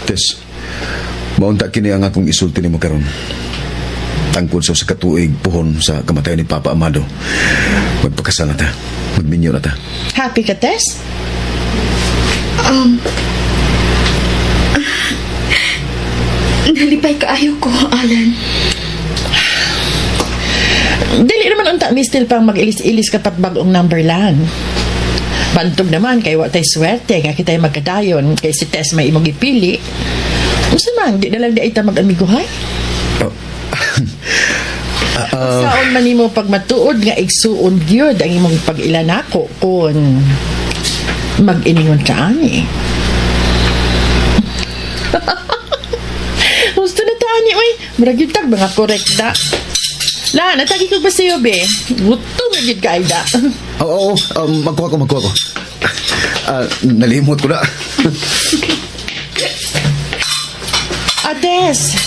Tess, maunta kini ang akong isulti ni mo karon. Tangkod sa katuig puhon sa kamatayon ni Papa Amado. Magpakasal na ta. Magminyo na ta. Happy ka, Tess? Nalipay kaayo ko, Alan. Dili naman unta mi still pang mag-ilis-ilis kapat bagong number lang. Bantog naman kay wa tay swerte nga kitay magkadayon kay si Tess may imong ipili. Unsa man di na lang di ita mag-amiguhay? Saon man nimo pag matuod nga igsuon gyud ang imong pag-ilanako kun mag-iningon ka ani. Gusto na tani oy, murag yun tag mga korekta. La, natagi ko ba sa'yo, be? Gusto nga gid ka, Aida. Oo, magkuha ko. Nalimot ko na. Ades,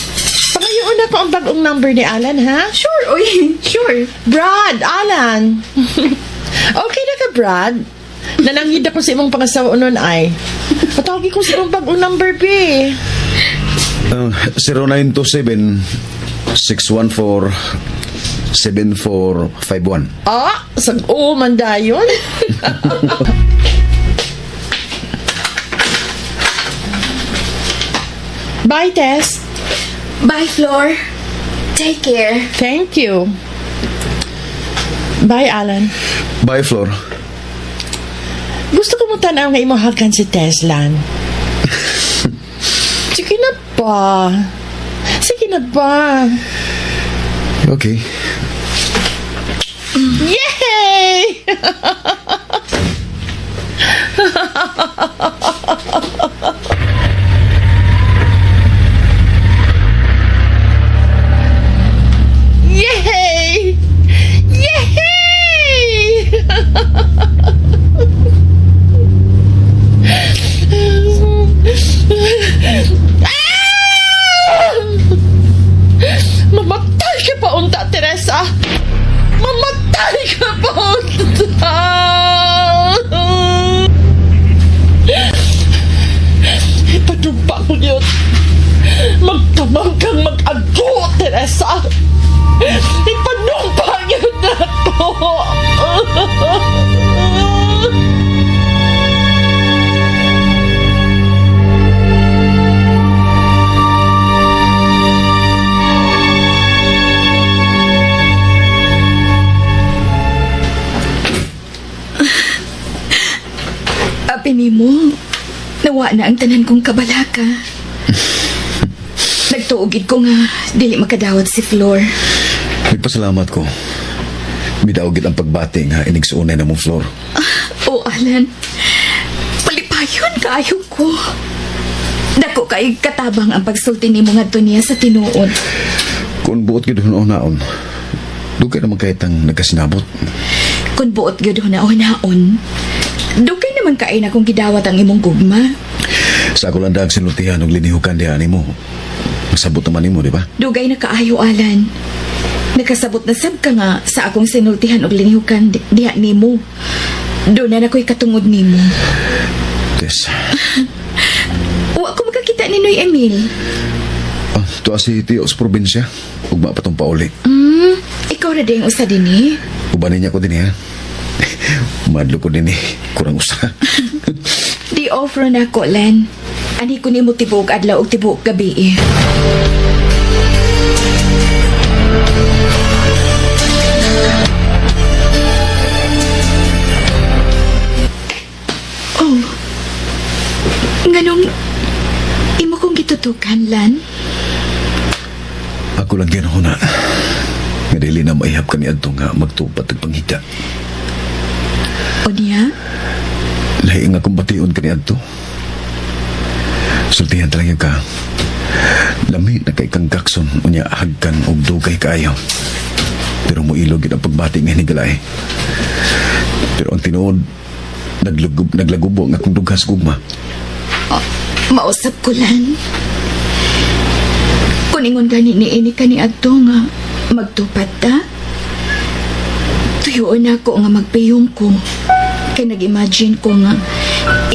pangayoon ako ang bagong number ni Alan, ha? Sure, oy. Sure. Brad, Alan. Okay na ka, Brad? Nananghid ako sa imong pangasawa nun ay. Patawagin ko sa imong bagong number, be. 0927-614-7451. Ah, sag-o man dayon. Bye, Tess. Bye, Flor. Take care. Thank you. Bye, Alan. Bye, Flor. Gusto ko mo tanaw nga imahagan si Teslan. Sige na ba? Sige na ba? Okay. Yay! Yay! Yay! Mamatay ka pa unta, Teresa! Mamatay ka pa unta! Ipadumpa ko yun. Magtamang kang mag-ago, Teresa! Ipadumpa yun na ko! Apini mo, nawa na ang tanan kong kabalaka. Nagtuugid ko nga, dili makadawat si Flor. Nagpasalamat ko. Bidaugit ang pagbati nga inigsuunay na mong Flor. O Alan, palipayon kaayo ko. Dako kay katabang ang pagsulti ni mga niya sa tinuod. Kung buot gid naon, dugay naman kahit ang nagkasinabot. Kung buot gyud na naon, dugay naman kaay na kung gidawat ang imong gugma. Sa ako lang daag sinultihan og linihukan diha nimo. Masabot naman nimo, di ba? Dugay na kaayo, Alan. Nakasabot na sab ka nga sa akong sinultihan og linihukan diha nimo. Doon na ako'y katungod nimo. Tess, Wa ko makakita ni Noy Emil. tuwa si Tio sa probinsya. Ugma pa tong pauli. Ikaw na din usa din eh. Ubanin niya ko din ha. Madlo ko din kurang usa. Di offer na ko, Len. Ani ko nimo tibuok adlaw og tibuok gabi eh. Oh. Nganong imo kong gitutukan, Lan? Ako lang ginahuna. Nga dili na maihap kami adto nga magtupat ag panghita. O niya? Lahi nga kung bation kani adto. Sultihan talaga ka. Lami na kay kang gakson unya hagkan og dugay kaayo. Pero mo ilog gid ang pagbati nga higalay. Pero ang tinuod naglagubo nga kung dugas gugma. Mausap ko, Lan. Kuningon gani ni ini kani adto nga magtupad ta. Tuyoon ako nga magpayong ko. Kay nag-imagine ko nga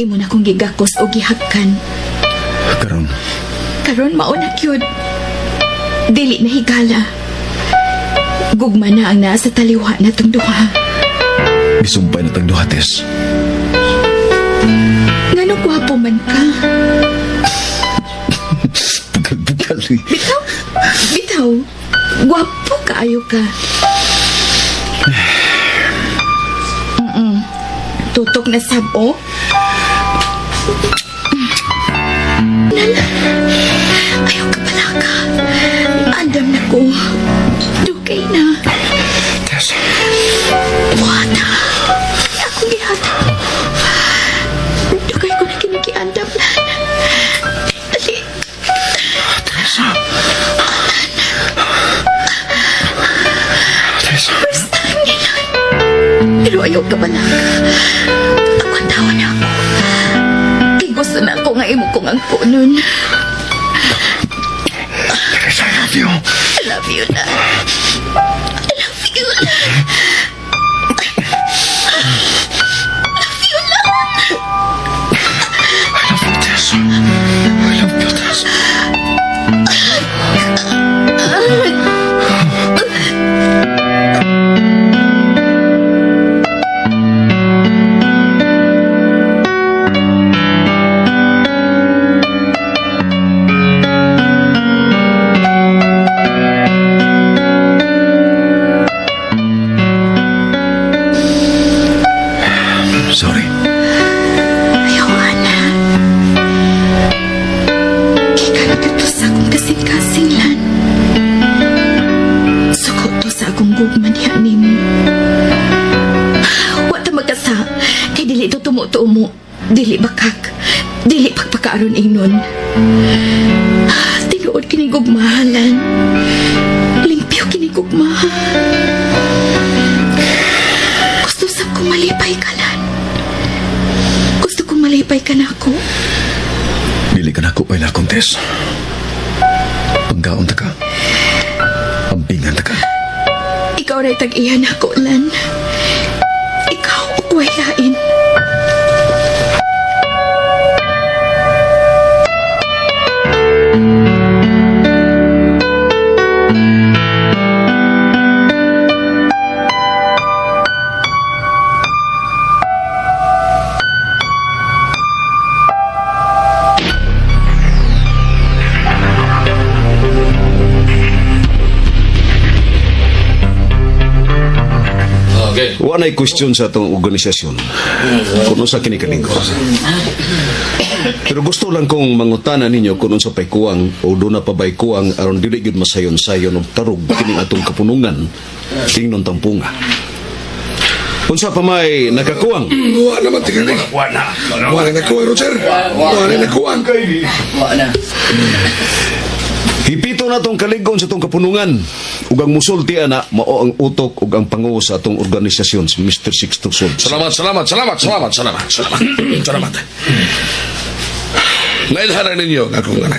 imo na kong gigakos o gihakkan. Karon mauna kyud. Dili na higala. Gugma na ang naa sa taliwa na tong duha. Gisumpay na tang duha, Tess. Ngano gwapo man ka? Bugal-bugal Bitaw? Bitaw? Gwapo kaayo ka. Tutok na sabo? Nala, ayaw ka pala ka. Andam na ko. Dugay na. Tess. Wata. Ako gihata. Dugay ko na kinikiandam na. Dali. Tessa. Tessa. First time nila. Pero ayaw ka pala ka. Ako ang tawa na ako. Kay gusto na ako nga imo kong ang punon. Tessa, I love you. I love you na. I love you na. I love you, Tess. I love you, Tess. Sorry. Ayaw, Ana. Kaya dito sa akong kasing-kasing, Lan. Sukot to sa akong gugman niya nimo. Wata magkasa, kay dili to tumo-tumo. Dili bakak. Dili pagpakaaron ingnon. Tinuod kini gugmahalan. Limpyo kini gugmaha. Gusto sa kong malipay ka, Lan. Gusto kong malipay ka na ako. Dili ka na ako pala akong Tess. Panggaon ta ka. Pampingan ta ka. Ikaw rin tag-iyan ako, Lan. Ikaw, ukwayain. Okay. Wa na'y question sa atong organisasyon. Kung sa kini kalingkod. Pero gusto lang kong mangutana ninyo kung unsa pay kuwang o doon na pa ba'y kuwang aron dili gyud masayon-sayon og tarog kining atong kapunungan tingnon tampunga. Unsa pa may nakakuwang? Wa naman tingnan eh. Wa na nakuha, Roger. Wa na nakuha. Hipito na tong kaligon sa tong kapunungan ug ang musulti ana mao ang utok ug ang panguo sa atong organisasyon si Mr. Sixto Sod. Salamat. Nailhanan ninyo ang akong nanay.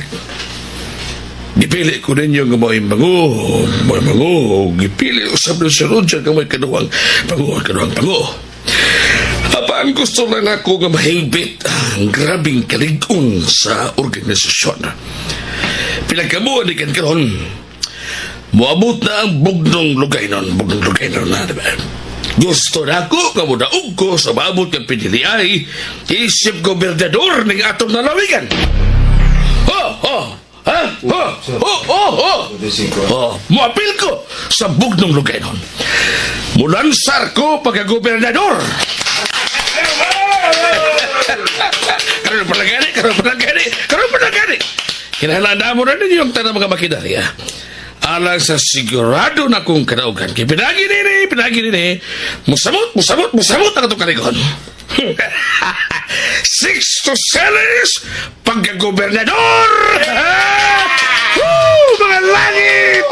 Gipili ko ninyo nga may bango. Gipili usab na si Roger nga may kaduhang bango. Apaan gusto lang ako nga mahilbit ang grabing kalig-on sa organisasyon. Pinagkabuan di kan karon. Muabot na ang bugnong lugay nun na, diba? Gusto na ako, kamudaog ko sa maabot ng piniliay, isip gobernador ng atong nalawigan. Muapil ko sa bugnong lugay nun. Mulansar ko pagka-gobernador. Karoon pa lang gani. Kinahanglan mo na ninyo yung tanang mga makinarya. Alang sa sigurado na kong kadaugan. Kaya pinagi nini. Musamot ang itong kaligon. 6 to Celis pagka-gobernador! Mga langit!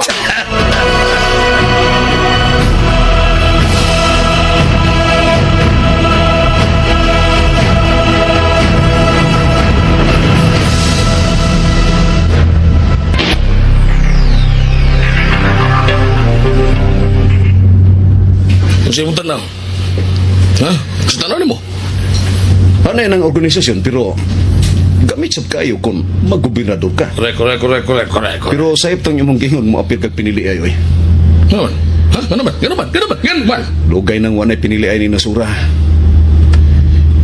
Kasi mo tanaw. Ha? Kasi tanaw mo. Panay ng organisasyon, pero gamit sab kayo kung mag-gobernador ka. Correct. Pero sa itong imong gingon mo apil kag pinili ay, oy. Ganon? Ha? Ganon man? Lugay nang wanay pinili ay ni Nasura.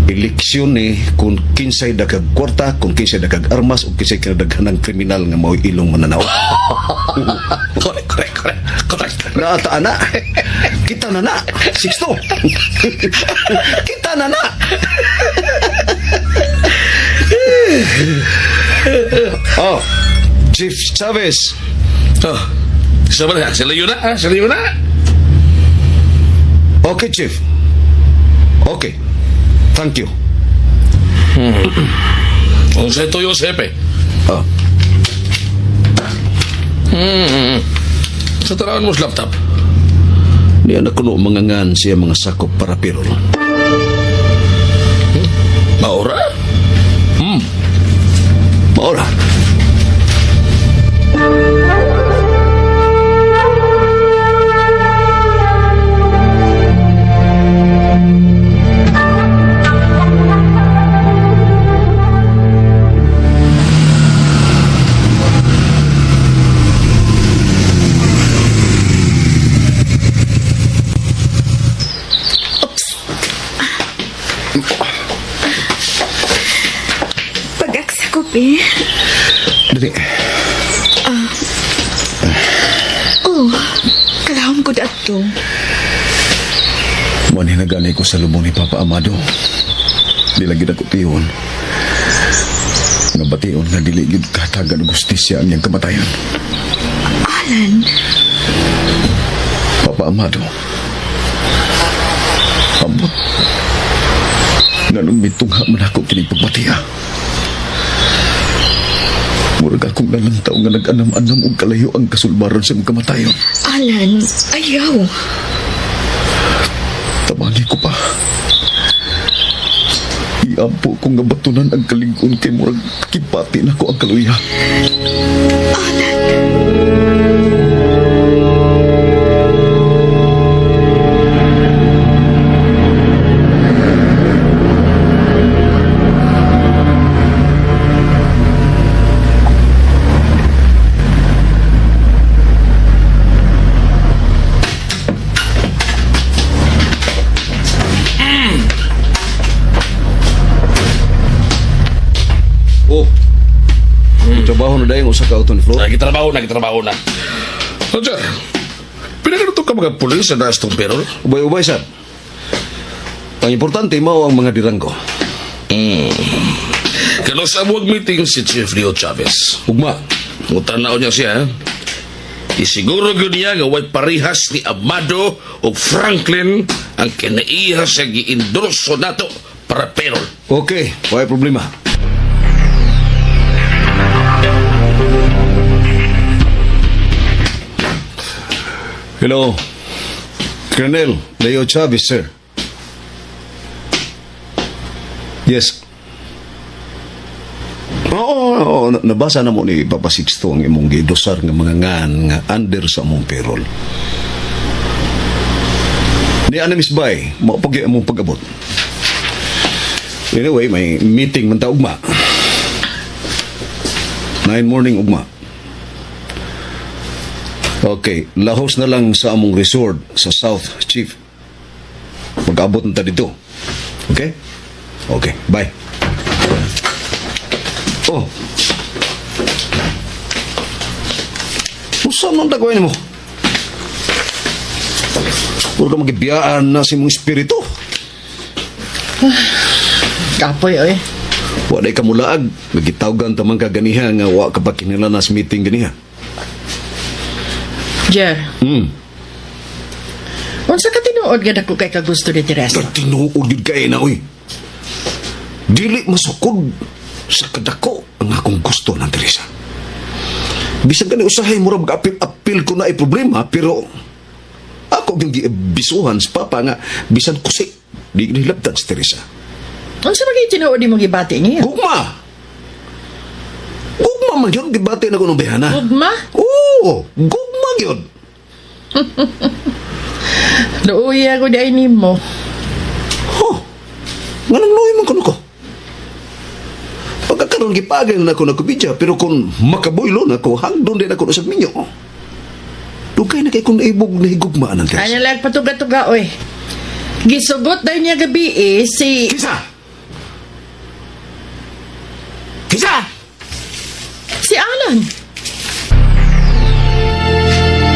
Eleksyon ni kung kinsay dakag kwarta, kung kinsay dakag armas, o kinsay kinadaghanang kriminal nga mao'y ilong mananaw. Correct. Naata na. Kita na. Sixto. Kita na. Oh, Chief Chavez. Oh, sabar na. Sila yun na. Okay, Chief. Okay. Thank you. Kung sa ito yung sepe. Oh. Sa tarawan mo sa laptop. Niya na kuno mangangan siya mga sakop para pirol. Maura? Maura. Pag-aksa ko, Pi. Dali. Kalahom ko dato. Mani naganay ko sa lubong ni Papa Amado. Dilagid ako piyon. Nga bation nga diligid katagan og justisya ang iyang kamatayon. Alan, Papa Amado. Ambot. Nga nung mitungha man ako kining pagbatiya. Murag akong nalantaw nga nag-anam-anam og kalayo ang kasulbaran sa mga kamatayon. Alan, ayaw. Tabangi ko pa. Iampo ko nga batunan ang kalingon kay murag kipati na ko ang kaluya. Trabaho na dahil usa ka auto ni Flo. Nagitrabaho na. Roger, pinaganoto ka mga pulis sa daas tong perol? Ubay-ubay, sir. Ang importante, mao ang mga diranggo. Kano sa buwag meeting si Chief Leo Chavez. Ugma. Mutanaw niya siya, isiguro yun niya nga way parihas ni Amado o Franklin ang kinaiha sa giindorso nato para perol. Okay, wala problema. Hello. Colonel Leo Chavez, sir. Yes. Oo, Oo, nabasa na mo ni Papa Sixto ang imong gidosar nga mga ngan nga under sa among payroll. Ni ana Miss Bay, mao pag among pag-abot. Anyway, may meeting man ta ugma. 9 morning ugma. Okay, lahos na lang sa among resort sa South, Chief. Mag-abot na ta dito. Okay? Okay, bye. Oh. Saan nang dagawin mo? Puro ka magibiyaan na si mong espiritu. Kapoy, oy. Waday ka mulaag. Nagitawgan tamang kaganiha nga wa ka pa kinalanas meeting ganiha. Jer, unsa ka tinuod nga dako kay kagusto ni Teresa? Tinuod yun kay na, uy. Dili masukod sa kadako ang akong gusto ng Teresa. Bisag gani usahay mura mag-apil ko na ay problema, pero ako yung giabisuhan sa papa nga bisan kusik di nilabdan si Teresa. Unsa magay tinuod imong gibati niya? Gugma! Gugma man yun, gibati na ko ng behana. Ugma? Oo, gugma yun. Luuya ko di nimo. Huh, nga nang luoy man ko. Pagkakaroon gipagan na ako nakubidya, pero kung makaboylo na ako, hangdon din ako sa minyo. Dugay na kay kung naibog na higugmaan ng Teresa. Ano lang patuga-tuga, oy. Gisugot daw niya gabi si... Kisa! Kisa! Si Alan.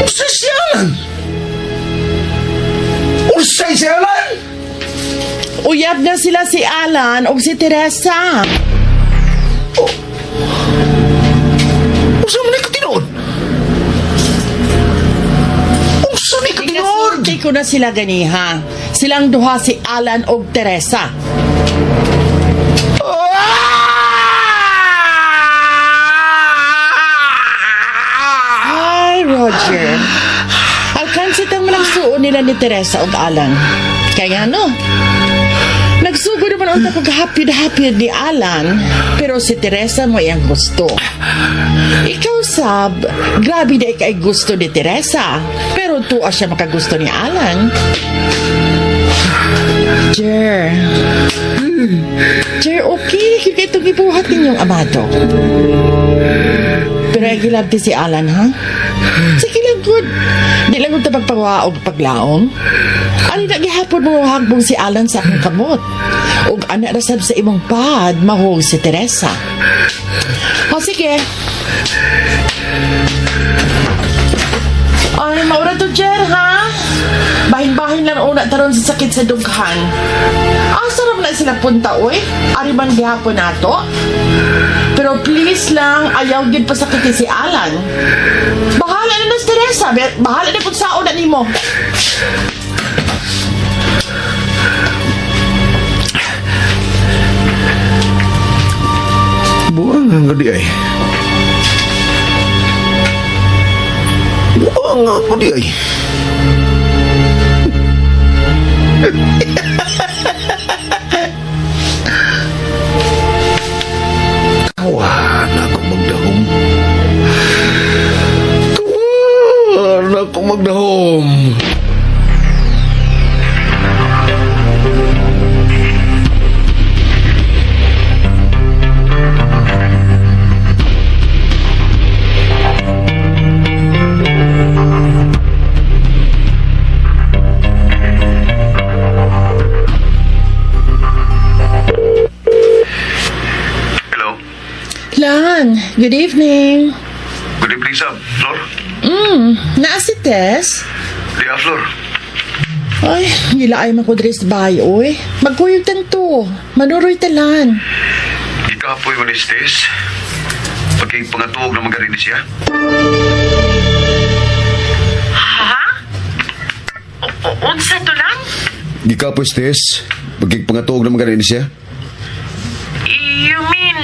Usay si Alan! Usay si Alan! Uyab na sila si Alan o si Teresa. Usa man ka tinuod? Usa man ka tinuod? Inasulti ko na sila ganiha. Silang duha si Alan o Teresa. Hi, Roger. Alkansit ang malagsuon nila ni Teresa o Alan. Kaya no, nagsugo naman unta pag-happy ni Alan, pero si Teresa mo iyang gusto. Ikaw, Sab, grabe na ikay gusto ni Teresa, pero tuwa siya makagusto ni Alan. Jer, okay, kaya itong ibuhat ninyong amado. Pero ay gilabti si Alan, ha? Sige lang, good. Di lang kung pagpawa o paglaom. Ano na gihapon mo hagbong si Alan sa akong kamot? O anak rasab sa imong pad, mahog si Teresa. O sige. Ay, maura to, Jer, ha? Bahin-bahin lang una taron sa sakit sa dughan. Sarap na sila punta, oy. Ariman gihapon nato. Pero please lang, ayaw yun pasakitin si Alan. Bahala na si Teresa. Bahala na kung saan na nimo. Buang ang gadi ay. Buang ang gadi ay. Kawan ako magdahom. Kawan ako magdahom. Lan, good evening. Good evening, Sam. Flor? Naa si Tess? Dia, Flor. Ay, gilaay man ko dress bay, oy. Magkuyog tanto. Manuroy talan. Ikapoy manistes. Pagkay pangatuog na magarin siya. Ha? Unsa to lang? Di ka pues, Tess. Pagkipangatuog na maganin siya. You mean,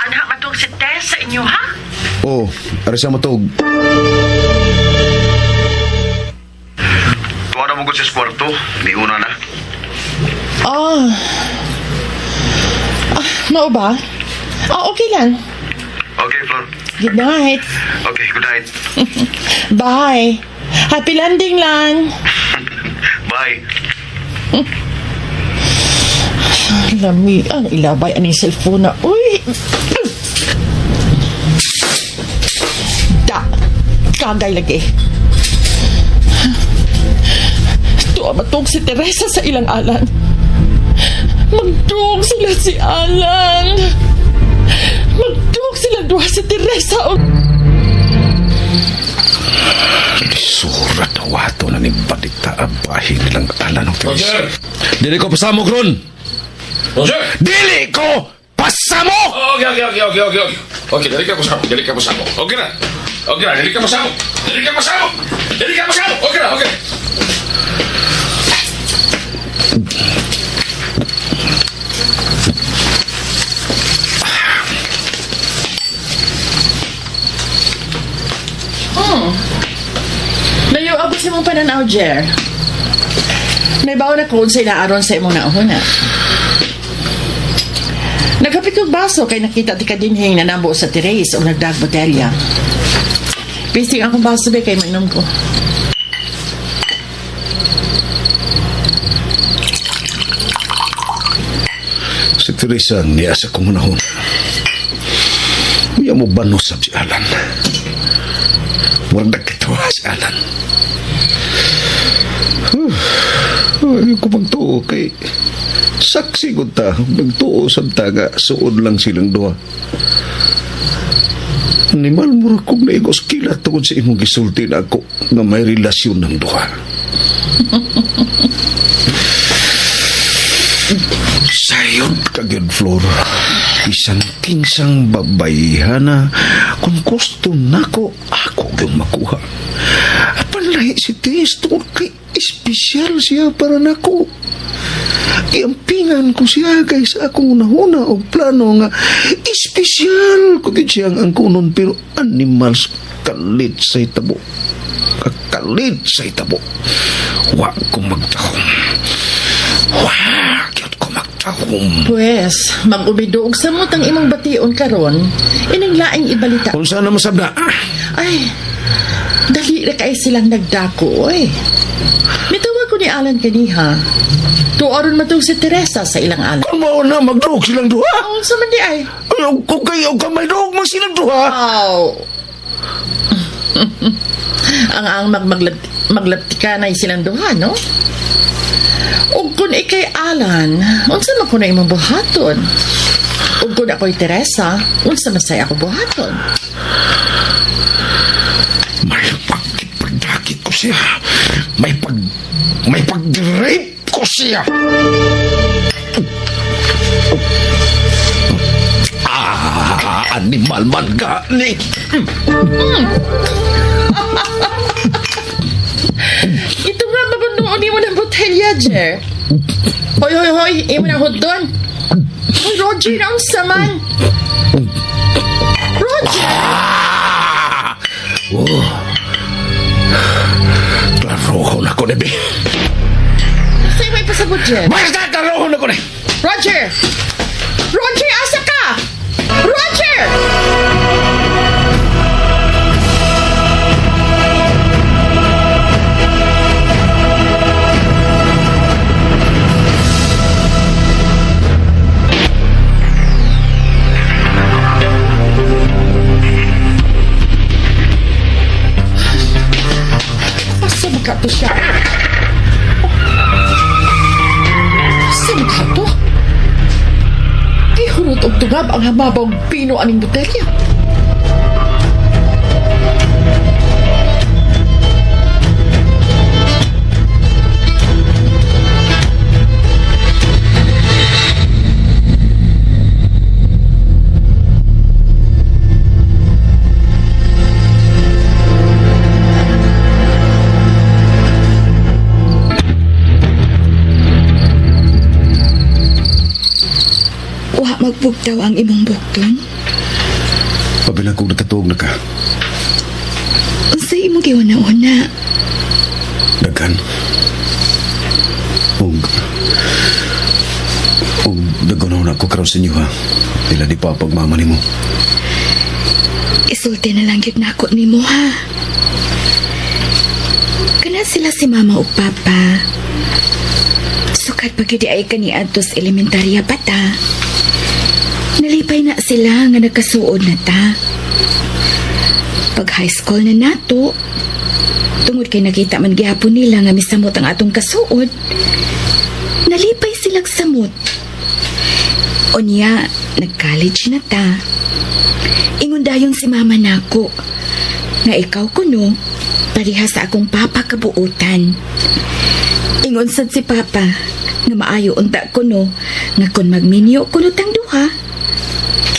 anak matong si Tess sa inyo, ha? Oo, aras siya matug. Tuwa na mo ko sa kwarto. Ni una na. Mao ba? Oh, okay lang. Okay, Flor. Good night. Okay, good night. Bye. Happy landing lang. Bye. Lami ang ilabay aning cellphone na. Uy! Da! Kagay lagi. Tuwa matog si Teresa sa ilang alan. Magtuog sila si Alan. Magtuog sila duha si Teresa. Surat na wato na nagbalita ang bahay nilang Alan ng Teresa. Roger! Dili ko pasamok ron! Roger! Dili ko pasamok! Okay. Okay, dali ka pasamo. Okay na, dali ka pasamo. Okay na. Layo abot sa mong pananaw, Jer. May baon na kung sa inaaron sa imong nauna. Nagkapit kong baso kay nakita ti kadinhing na nabo sa Therese o nagdag botelya. Pisting akong baso ba kay mainom ko. Si Teresa ang niyasa kong unahon. Uya mo banusab si Alan. Murang nagkatawa si Alan. Ayaw ko magtuo kay saksi ko ta. Magtuo sa taga. Suod lang silang duha. Nimal mura kong naigos kilat tungkol sa imong gisulti na ako na may relasyon ng duha. Sayon kagyan, Flor. Isang kinsang babayhana kung gusto nako ako yung makuha. Apan lahi si Tess tungkol kay espesyal siya para nako. Iampingan ko siya kay sa akong nahuna o plano nga espesyal ko din siya ang angkunon pero animals kalit sa itabo. Kakalit sa itabo. Wa ko magtahong. Pues, mag-umidoog sa mutang imong bation karon, ining laing ibalita. Kung saan na masabda? Ay, dali na kay silang nagdako, oy. Mitawag ko ni Alan kaniha. Tuoron matong si Teresa sa ilang alan. Kung mao na magdrog silang duha? Ang sa man di ay. Ayaw ko kayo ka may drog man silang duha? Aw. ang maglaptikanay silang duha, no? Ug kun ikay Alan, unsa man ko na imong buhaton? Ug kun ako'y Teresa, unsa man say ako buhaton? May pagkipagdakit ko siya. May pag-rape ko siya. Animal man gani. Ito nga magunoon mo ng botelya, Jer. Hoy, imo na hudon. Hoy, Roger, ang saman. Roger! Klaroho na ko, Nebe. Sa'yo may pasabot, Jer. Basta klaroho na ko, Nebe. Roger! Roger, asa ka? Roger! Asa magkato siya? Asa magkato? Ihurot og tugab ang hamabang pino aning botelya. Magbugtaw ang imong bukton? Pabilang kong nakatuog na ka. Sa imong giwana-una. Daghan. Og dagonaw na ko karon karon sa inyo ha. Pila di pa pagmama nimo. Isulti na lang yun na ako ni mo, ha? Kana sila si mama o papa. Sukat pag yun ay kaniadtos elementarya pa ta. Nalipay na sila nga nagkasuod na ta. Pag high school na nato, tungod kay nakita man gihapon nila nga misamot ang atong kasuod, nalipay silang samot. Unya, nag-college na ta. Ingon dayon si mama nako nga ikaw kuno pareha sa akong papa kabuutan. Ingon sad si papa nga maayo unta kuno nga kun magminyo kuno tang duha.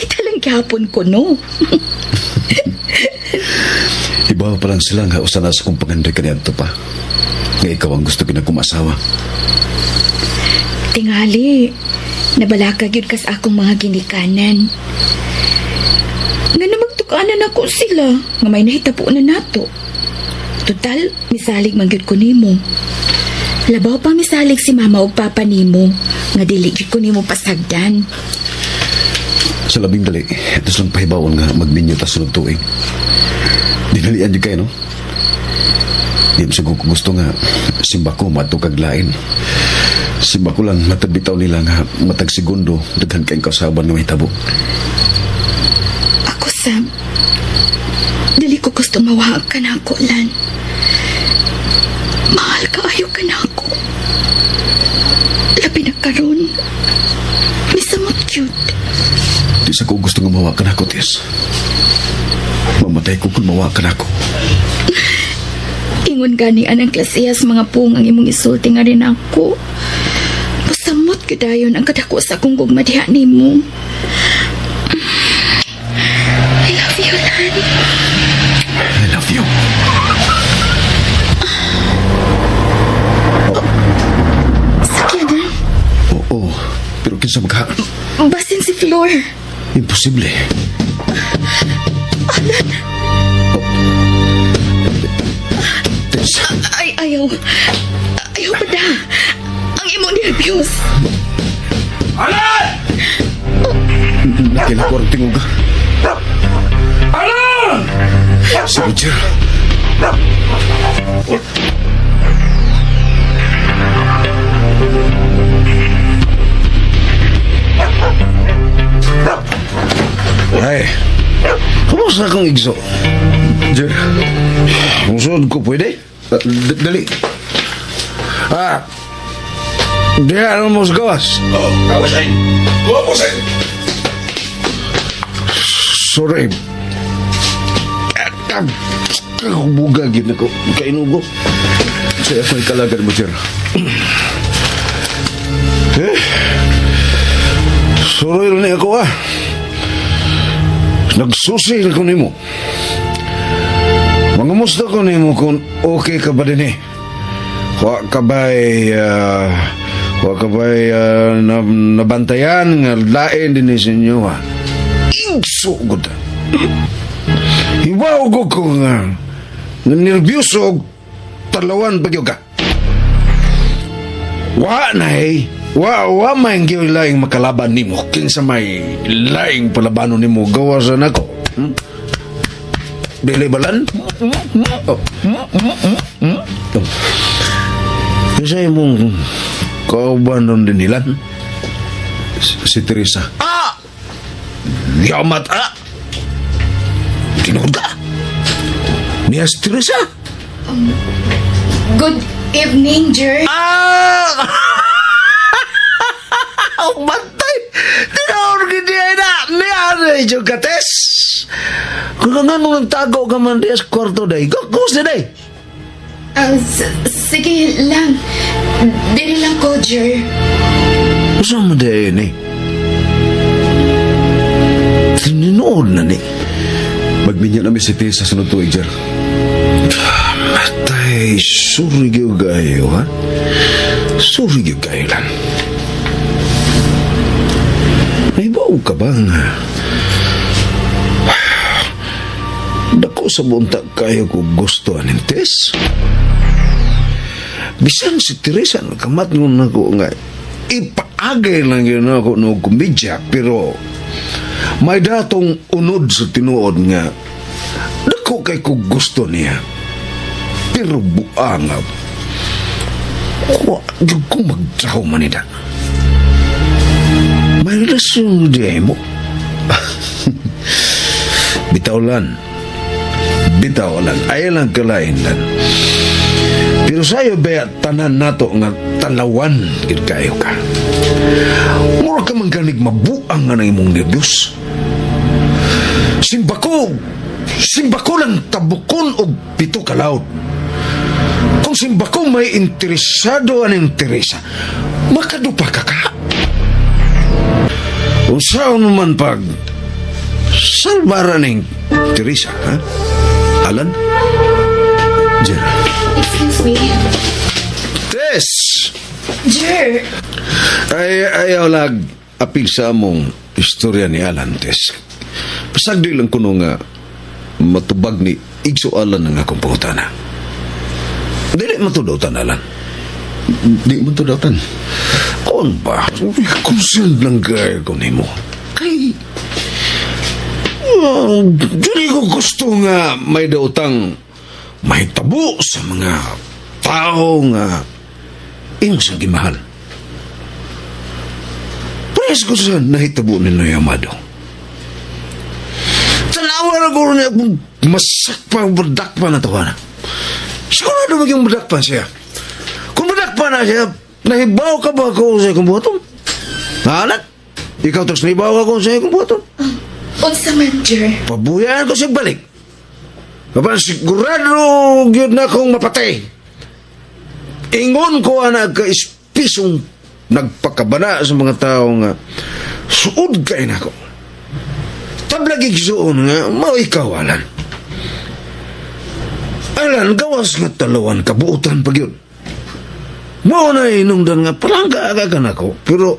Kita lang gihapon kuno. Iba pa lang sila nga usa na sa kong paganday kaniadto pa. Nga ikaw ang gusto pinagkumasawa. Tingali, nabalaka gyud kas akong mga ginikanan. Nga namagtukanan ako sila nga may nahitabo na nato. Total, misalig man gyud ko nimo. Labaw pa misalig si mama ug papa nimo nga dili gyud ko nimo pasagdan. Sa labing dali, ito lang pahibawon nga magminyo ta sunod tuig. Dinalian yun kayo, no? Di mo siguro ko gusto nga simba ko matukag lain. Simba ko lang matabitaw nila nga matag segundo daghan kayong kausaban nga may tabo. Ako, Sam, dili ko gusto mawahag ka na ako, Lan. Mahal ka, ayaw ka na ako. Labi na karon. Misamot cute. Di sa ko gusto nga mawakan ako, Tis. Mamatay ko kung mawakan ako. Ingon gani anang klasiyas mga pung ang imong isulti nga rin ako. Pasamot kadayon ang kadako sa akong gugmadiha nimo. I love you, Lan. I love you. Sakyanan. Oo, pero kinsa magha... Basin si Flor. Imposible. Tis, Ayaw. Ayaw pa da. Ang imong nervyos. Alan! kailan ko rin tingog ka. Alan! Si Roger. Ay, kumusta kang igso? Jer, Musunod ko pwede? dali. Diyan mo sa gawas. Kawasan! Kawasan! Sorry. Bugagin ako. Kainugo. Saya may kalagan mo, Jer. Sorry lang ako Nagsusi ko nimo. Mangamusta ko nimo kung okay ka ba din Wa ka ba'y nabantayan nga lain din sa inyo Igsugod. Hiwaw ko nga nervyoso og talawan bagyo ka. Wa may ang laing makalaban nimo kinsa may laing palabanon nimo gawasan ako. Dili balan? Isa imong kauban din nila? Si Teresa. Yamat Tinood ka? Niya si Teresa? Good evening, Jer. Bantay! Tinood ka niya na! Niya yung kates! Kung nga nung nagtago ka man diya sa kwarto day, gusto day! Sige lang. Dili lang ko, Jer. Gusto mo day ni? Tininood na ni. Magminyo namin si Tis sa sunod tuig, Jer. Matay, suri gyud kayo, ha? Suri gyud kayo lang. May baog ka ba nga? Dako sa buntag kayo ko gusto aning Tis. Bisan si Teresa nakamat ngun ako nga paagay lang yun ako no komedya, pero may datong unod sa tinuod nga dako kay ko gusto niya. Pero buang wa gyud ko magtraho manida. May relasyon di mo. Bitaw lan. Ay lang kalain lan. Pero sayo ba tanan nato nga talawan gid kayo ka. Mura ka man ganig mabuang nga ng imong nervyos. Simbako lang tabukon og pito ka laod. Kung simbako may interesado ang interesa, makadupa ka ka. Usaw naman pag salbara ng Teresa, ha? Alan? Jer. Excuse me. Tess! Jer! Ayaw lag apil sa among istorya ni Alan, Tess. Pasagdi lang kuno nga matubag ni Igso Alan ng akong pangutana. Dili matudautan, Alan. Di mo to datan. Kung ba? Concerned lang kaya ko ni mo. Kay... Dili ko gusto nga may dautang may tabo sa mga tao nga iyong sa gimahal. Parehas ko sa nahitabo ni Noy Amado. Tanawa na ko niya kung masakpang badakpan na tawa na. Sigurado maging badakpan siya. Kung badakpan na siya, nahibaw ka ba ako sa ikong buhaton? Anak, ikaw tos nahibaw ako sa ikong buhaton? Unsa man, Jer? Pabuyan ko siya balik. Kapag sigurado yun na akong mapatay. Ingon ko anak ka ispisong nagpakabana sa mga tao nga suod kain ako. Tablagig suon nga mao ikaw, Alan. Alan, gawas nga talawan kabuutan pag yun. Mao na inungdan nga palangga agagan ako. Pero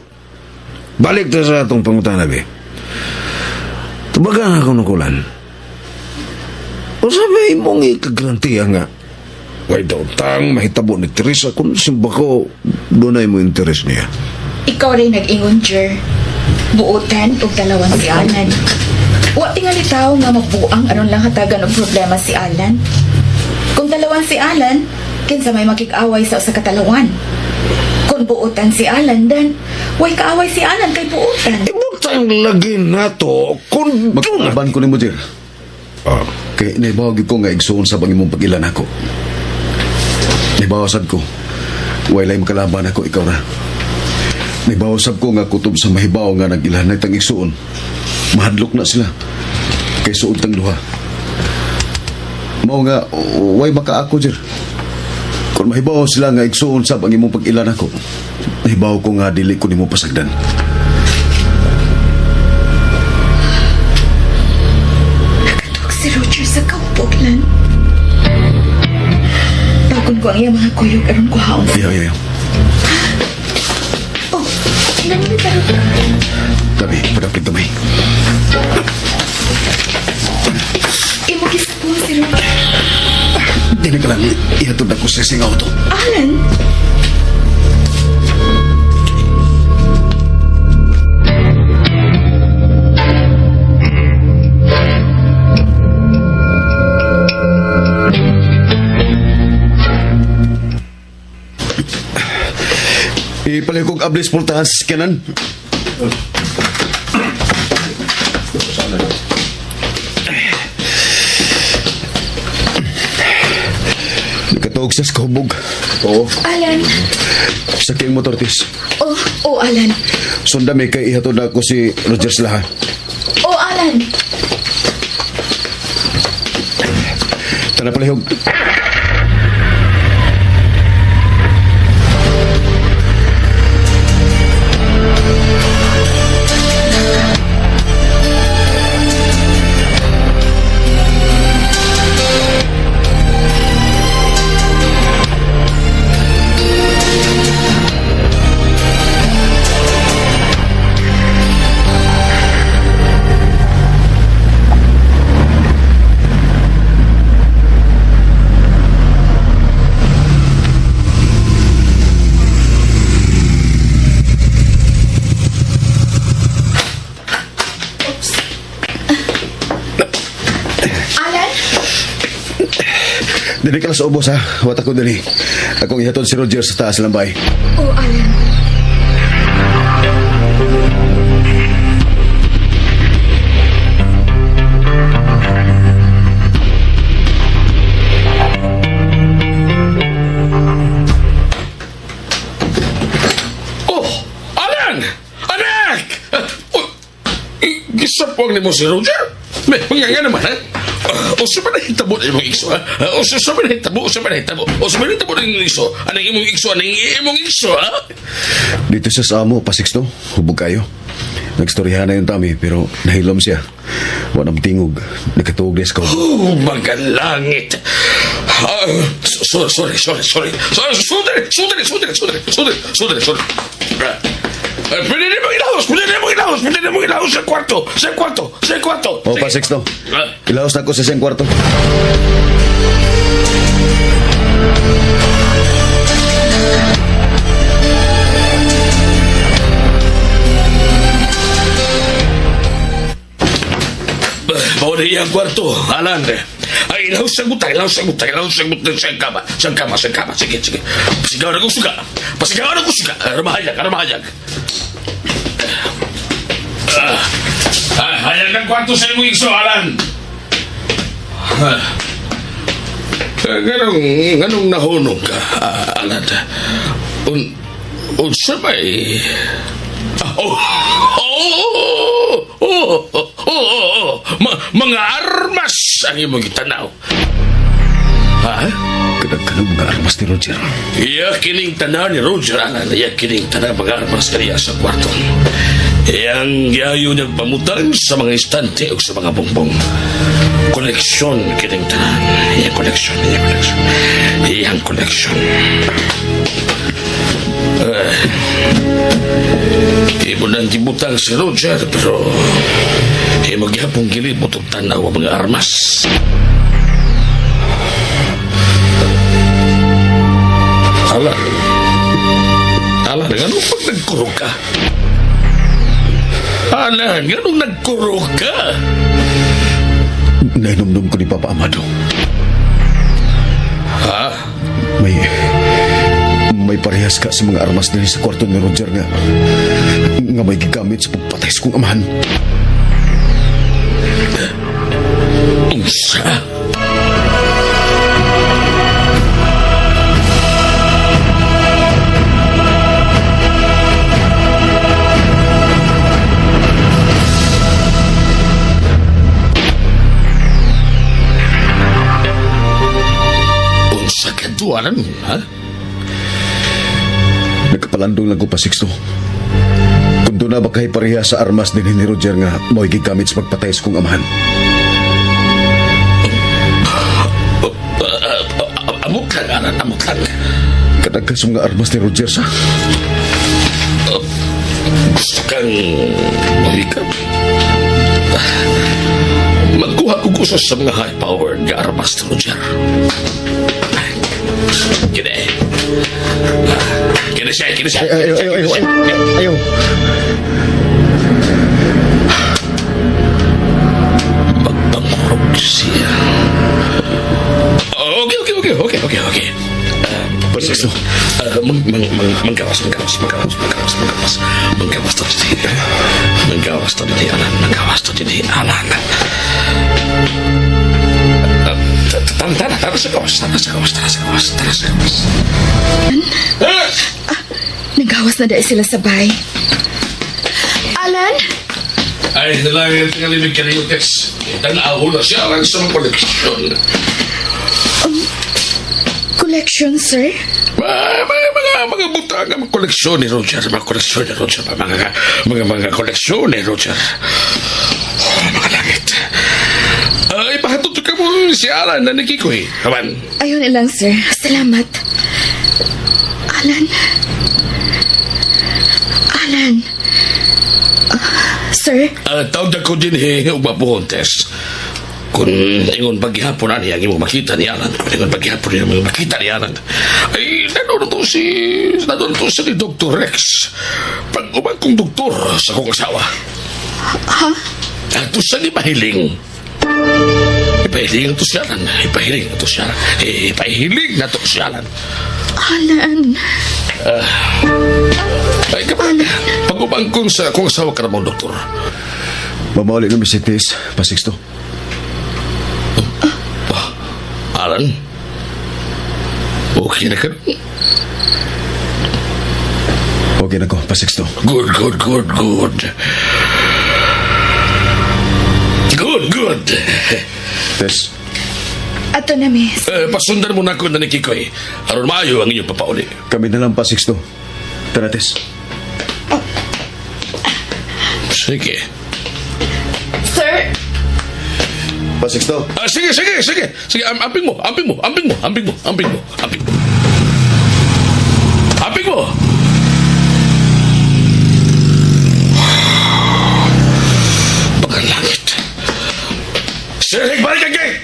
balik ta sa atong pangutana, be. Tubagan ako nukulan. O sabi mong ikagrantiya nga. Way daw tang mahitabo ni Teresa kung simba ko doon ay mo interes niya. Ikaw rin nag-ingon, Jer. Buutan o dalawan si Alan. Wa tingali tao nga magbuang aron lang hatagan og problema si Alan. Kung dalawan si Alan, kinsa may makik-away sa usa ka talawan. Kung buutan si Alan, dan way kaaway si Alan kay buutan. Ibutang lagi na to kung doon. Magpalaban ko ni mo, Jer. Kaya naibawag ko nga igsoon sa bangimong pag-ilan ako. Naibawasad ko. Wailay makalaban ako, ikaw na. Naibawasad ko nga kutob sa mahibaw nga nag-ilan na itang igsoon. Mahadlok na sila. Kay suod tang duha. Mao nga, way maka ako, Jer. Kung mahibaw sila nga igsoon sa bangimong pag-ilan ako, nahibaw ko nga dili ko ni mo pasagdan. Nakatok si Roger sa kaupoklan. Tagon ko ang iyang mga kuyog aron ko haon. Ayaw. Oh, nangyari ka rin. Tabi, padapit tamay. Imo gisapon si Roger. Dili ka lang, ihatod ako sa singaw to. Alan? Ipalikog ablis pultahan sa kanan. Nakatuog sa skobog. Oo. Alan? Sakyan motor, Tis. Oh, Alan. Sundami kay ihatod ako si Roger Slaha. Oh, Alan. Tana palihog. Dili ka lang sa ubos ha. Wata ko dali. Akong ihatod si Roger sa taas ng bay. Oh, Alan. Oh, Alan! Anak! Gisapwang ni mo si Roger? May, mga naman, ha? O sa ba nahitabo na imong ikso, ha? O sa ba nahitabo, o sa ba nahitabo, o sa ba nahitabo na imong ikso? Anong imong ikso, anong imong ikso, ha? Dito siya sa amo, pa 6 hubog kayo. Nagstoryahan na yung tami, pero nahilom siya. Wanang tingog, nakatuog na sa Oh, magalangit. Sorry. Sorry. Pwede na mong ilahos sa kwarto. O, pa 6 Ilahos na ko sa siyang kwarto. Bawa na iyang kwarto, Alan. Ay, ilahos sa gutay sa kama. Sige. Pasigaw na kong suga. Aramahayag. Hayag ng kwarto sa imong ikso, Alan. Ganong nahunong ka, Alan? Unsa may... Mga armas ang imong itanaw. Ha? Kanang mga armas ni Roger. Iya kining tanaw ni Roger, Alan. Iya kining tanaw mga armas kaniya sa kwarto. Iyang yayo niyang pamutang sa mga istante o sa mga bongbong. Koleksyon kining tanaw. Iyang koleksyon. Ibo nang gibutang si Roger, pero maghapong gilid mo itong tanaw ang mga armas. Alan, ganun pag nagkurog ka? Alan, ganun nagkurog ka? Nainomdom ko ni Papa Amado. Ha? May parehas ka sa mga armas din sa kwarto ni Roger nga may gigamit sa pagpatay sa kong amahan. Unsa? Unsa ka duwanan, ha? Nagkapalandong lang ko pa 6 Kung doon na ba kayo pareha sa armas din ni Roger nga may gigamit sa pagpatay sa kong amahan. Amok lang, Alan, amok lang. Kadagkas mga armas ni Roger sa... Gusto kang mahikap. Magkuha ko gusto sa mga high-powered nga armas ni Roger. Kina siya. Ayaw. Magpangurog siya. Okay. Pasisto. Manggawas to dili, Alan. Tara sa gawas. Nagawas na dahil sila sabay. Alan? Ay, nalangin ang limig ka na yung text. Tanaho na siya lang sa mga koleksyon. Collection, sir? Mga butang, mga koleksyon ni Roger. Mga koleksyon ni Roger. Mga langit. Ay, pakatuto ka mo si Alan na nakikoy. Kaman. Ayun lang, sir. Salamat. Alan? Sir? Tawag na ko din umapuhon, Tess. Kung ingon paghihapon na niya, mo makita ni Alan. Kung ingon paghihapon niya, mo makita ni Alan. Ay, nanonood to ni Dr. Rex. Pag-umang kong doktor sa kong asawa. Ha? Ato sa ni mahiling. Ipahiling ito siyalan. Ipahiling ito siyalan. Ipahiling na ito siyalan. Alan. Ay, kapag pag-ubangkon sa kung asawa ka namang doktor. Mamauli ng bisitis, pasiksto. Alan? Okay na ka? Okay na ko, pasiksto. Good. Good. Tess, Ato na, miss. Pasundan mo na ako na ni Kikoy. Aron maayo ang inyong papauli. kami na lang pasiksto. Tara, Tess. Sige. Sir, Pasiksto. Sige. Sige, amping mo. Baka langit. Sir, balik ang gate!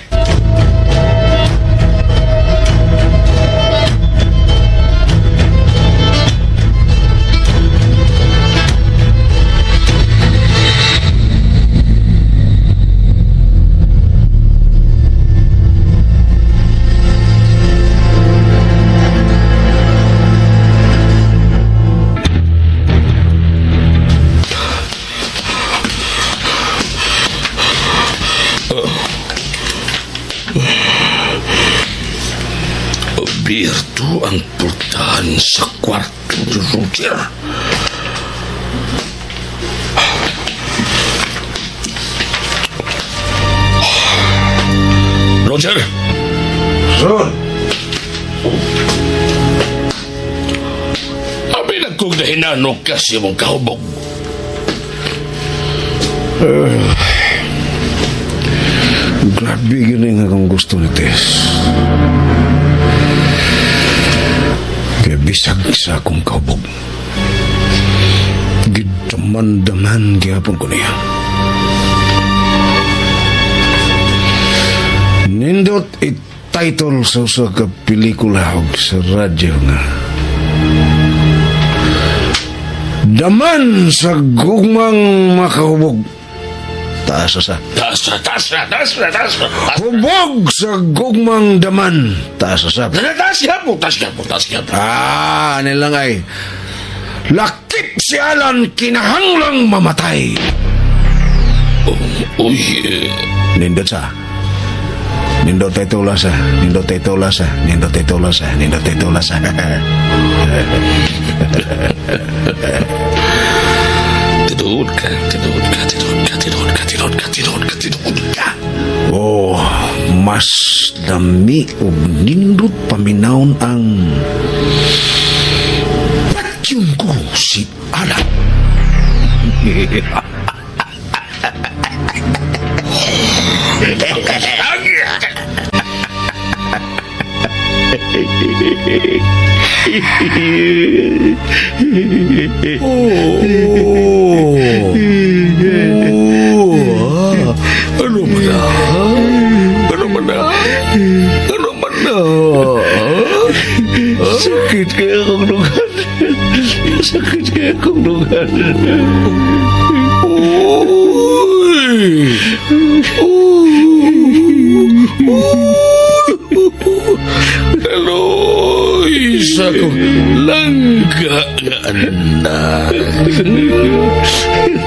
Abierto ang portahan sa kwarto ni Roger. Roger! Ron! Abi nagkog na hinanog kasi mong kahubog. Grabe galing akong gusto ni Tess. Kaya bisag sa akong kaubog. Gidaman-daman gihapon ko niya. Nindot i-title sa usa ka pelikula og sa radyo nga Daman sa gugmang makahubog. Taas sa Taas na. hubog sa gugmang daman. Taas sa Taas mo. nilang ay lakip si Alan kinahanglang mamatay. Uy, Nindot sa Nindot ay tulasa. Tinod ka. Oh, mas dami o nindot paminaon ang patyong ko si Alan. Ano man na? Sakit kaya akong lugan. Hello, isa ko langga nga anak.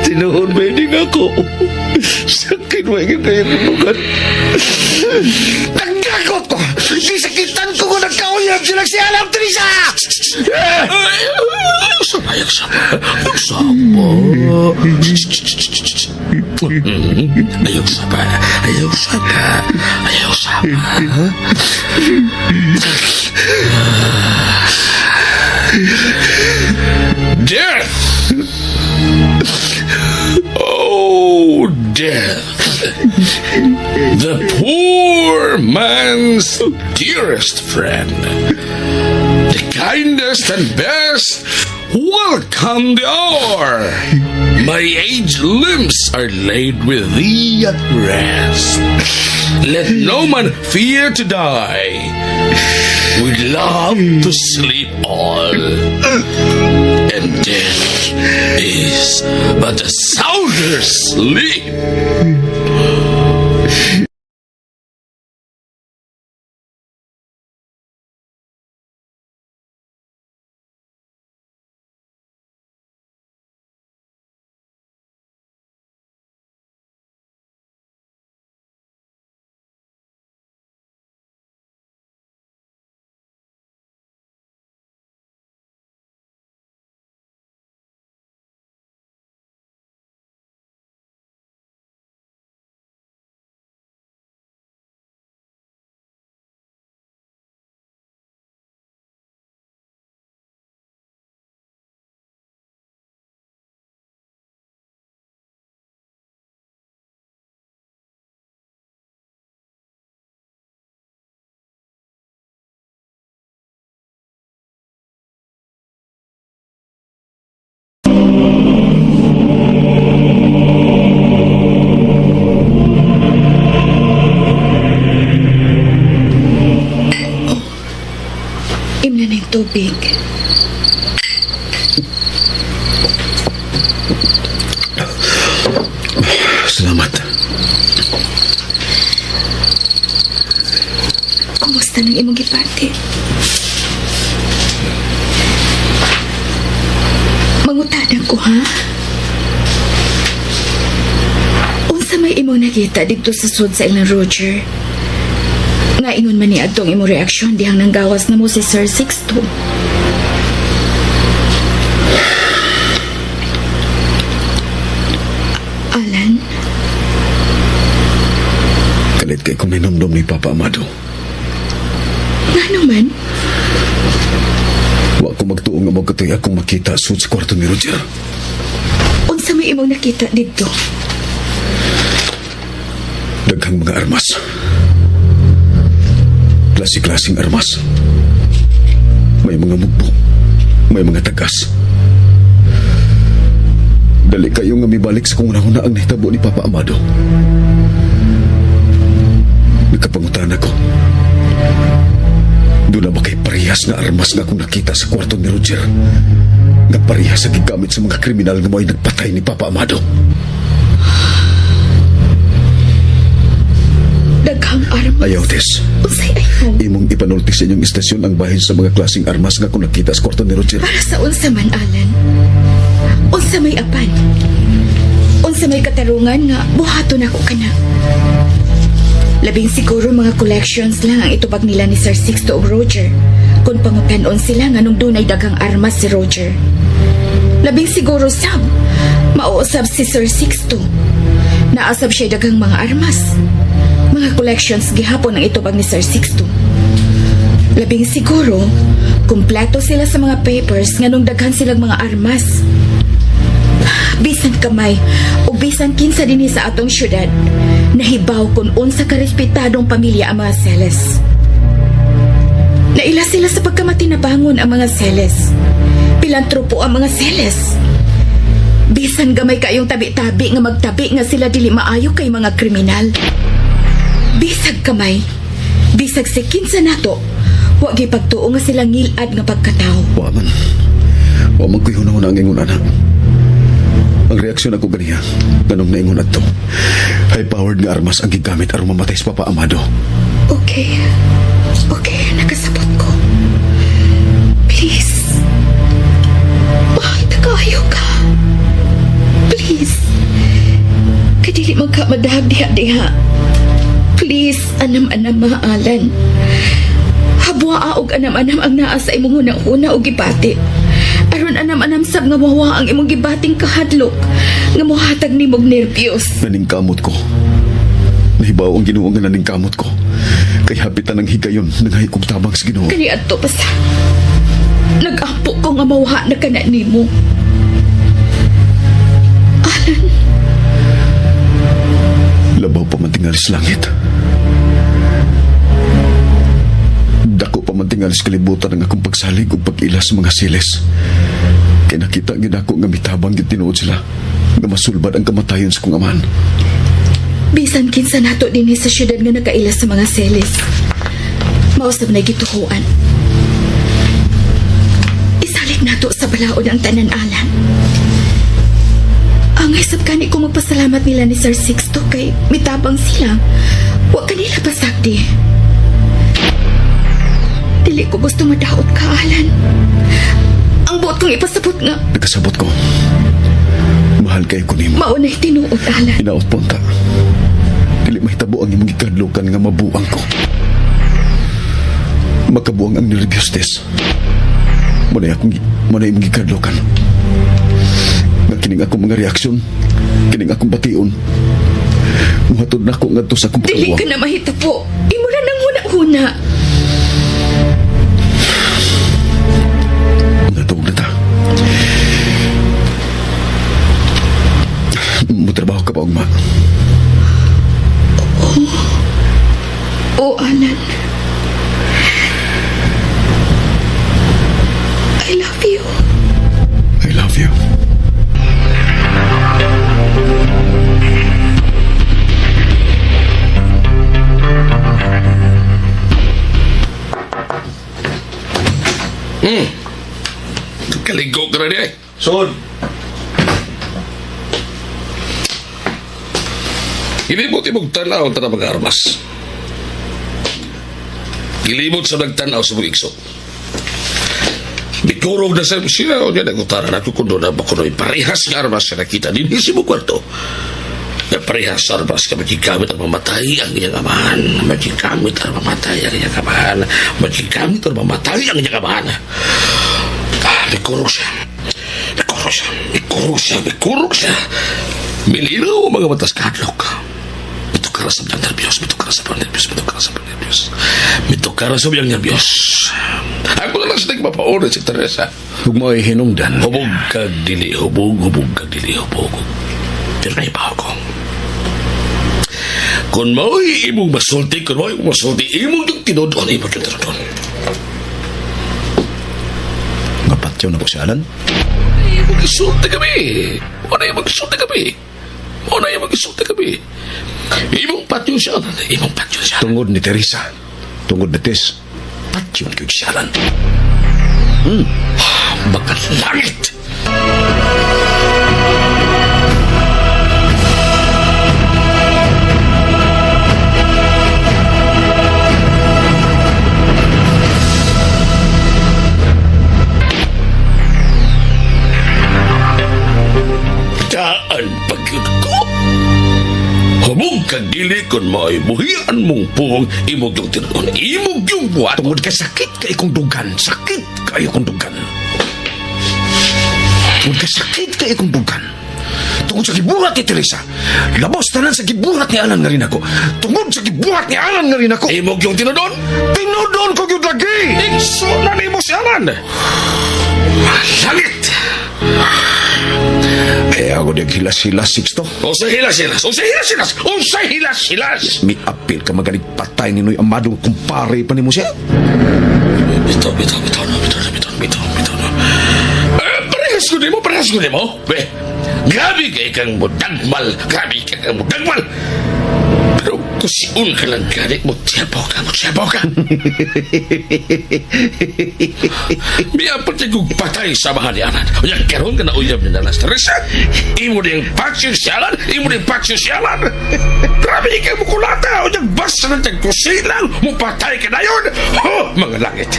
Tinuhon ba hindi ako? Sakit ba yung kaya kulugan? Nagkakot ko! Sisakitan ko kung nagkauyab silang si Alam Teresa! Ayaw sapa. Death! Oh, death! The poor man's dearest friend. The kindest and best. Welcome the hour. My aged limbs are laid with thee at rest. Let no man fear to die. We love to sleep all. And death is but a sounder sleep. sa nang imong gipati. Mangutanan ko, ha? Unsa may imong nakita dito sa sud sa ilang Roger? Nga ingon man ni adtong imong reaksyon dihang nanggawas na mo si Sir Sixto. Alan, Kalit kay kung ninumdum ni Papa Amado. nga naman, Wa ko magtuong nga magkatoy akong makita sud sa kwarto ni Roger. unsa may imong nakita dito? Daghang mga armas. Klase-klaseng armas. May mga mugbo. May mga tagas. Dali kayo nga mibalik sa kung una ang nahitabo ni Papa Amado. Nagkapangutan ako. Doon na ba kay parehas na armas nga akong nakita sa kwarto ni Roger? Nga parehas sa gigamit sa mga kriminal nga mo'y nagpatay ni Papa Amado. Daghang armas. Ayaw, Tess. Unsay ayaw? Imong ipanulti sa inyong istasyon ang bahin sa mga klaseng armas nga akong nakita sa kwarto ni Roger. Para sa unsa man, Alan? Unsa may apan? Unsa may katarungan nga buhaton ako kana? Labing siguro mga collections lang ang itubag nila ni Sir Sixto o Roger kung pangutan-on sila nga nung dunay daghang armas si Roger. Labing siguro sab, mauusab si Sir Sixto. Naasab siya daghang mga armas. Mga collections gihapon ang itubag ni Sir Sixto. Labing siguro, kumpleto sila sa mga papers nga nung daghan silang mga armas. Bisan kamay o bisan kinsa dinhi sa atong syudad, nahibaw kung unsa ka respetadong pamilya ang mga Celes. Naila sila sa pagkamati na bangon ang mga Celes. Pilantropo ang mga Celes. Bisan gamay kayong tabi-tabi nga magtabi nga sila dili maayo kay mga kriminal. Bisag kamay, bisag si kinsa nato, wa gyud pagtuo nga sila ngilad nga pagkatao. Wa man ko'y hunahuna ang ingon, anak. Ang reaksyon ako ganiya, ganong naingon ato. High-powered nga armas ang gigamit aron mamatay sa Papa Amado. Okay, nakasabot ko. Please, bakit nakayo ka? Please, kadili man ka madahag diha-diha. Please, anam-anam mga Alan. Habwa og anam-anam ang naa sa imong hunang-huna o gipati. Aron anam-anam sab nga mawa ang imong gibating kahadlok nga mohatag nimog nervyos. Naningkamot ko. Nahibaw ang Ginoo nga naningkamot ko. Kay hapitan ng higayon nanghay kong tabang sa Ginoo. Kani adto pa sa nag-ampo ko nga mawa na kana nimo. Alan, Labaw pa man tingali sa langit. Dako pa man tingali sa kalibutan ang akong pagsalig o pag-ila sa mga siles. Kaya nakita ang ginako nga mitabang yung tinuod sila nga masulbad ang kamatayon sa kong aman. bisan kinsa nato dinhi sa syudad nga nakaila sa mga seles. Mausab na gituhuan. Isalig nato sa balaod ang tanan, Alan. Ang isap kani ko magpasalamat nila ni Sir Sixto kay mitabang sila. Wa kanila pasakdi. Dili ko gusto madaot ka, Alan. Ang buot kong ipasabot nga. Nagkasabot ko. Mahal kayo ko nimo. Maunay tinuod, Alan. Inaot punta. Dili mahitabo ang imong gikadlokan nga mabuang ko. Makabuang ang nervyos, Tess. Munay imong gikadlokan. Nga kining akong mga reaksyon, kining akong bation. Muhatod na ako ngadto sa akong Dili pagkawang. ka na mahitabo. Imo na nang huna-huna. Natawag na ta. Mutrabaho ka pa, Ugma. Oh, Alan. I love you. I love you. Kaligo ka na di eh. Son, Hindi mo tibog tanaw ta na mga armas. Gilimot sa nagtanaw sa mga ikso. Biturog na sa siya, o niya nagutaran ako kung doon na ba kuno'y parehas nga armas na nakita din si mo kwarto. Na parehas sa armas ka magigamit ang mamatay ang iyang amahan. Magigamit ang mamatay ang iyang amahan. Magigamit ang mamatay ang iyang amahan. Bikurog siya. Bikurog siya. Milinaw ang mga matas kahadlok. Mito karasab niyang nervyos. Ako na lang sa nagmapaorin si Teresa. Huwag mo ay hinungdan. Hubog kag dili, hubog. Pero naibaw ko. Kung mo'y imong masulti, imong yung tinodon. Nga patyaw na po si Alan. Imong isulti kami. Imong patyo siya. Tungod ni Teresa. Tungod ni Tess. Patyaw na si Alan. Mga langit. Daan pagyud ko. Hubog kag dili kon maay buhian mong puhong imog yung tinudon. Imog yung buhat. Tungod ka sakit ka ikong dugan. Tungod sa gibuhat ni Teresa. Labos tanan sa gibuhat ni Alan nga rin ako. Tungod sa gibuhat ni Alan nga rin ako. Imog yung tinudon. Tinudon ko yung lagi. Ikso na ni mo si Alan. Langit. Eh ako naghilas-hilas, Sixto. Unsay hilas. May apil ka magaling patay ni Noy Amado kumpare pa ni mo siya. Bito. Parehas ko di mo. Grabe kang mudagmal. Pero kung si ka lang gani, mutyabaw ka. May apat yung patay sa mga ni Alan. O yan, karoon ka na uyab ni Nalas Teresa. Imo na yung paksyon si Alan. Grabe kang mukulata. O yan, basta ng tagkusilang, mupatay ka na yun. Mga langit.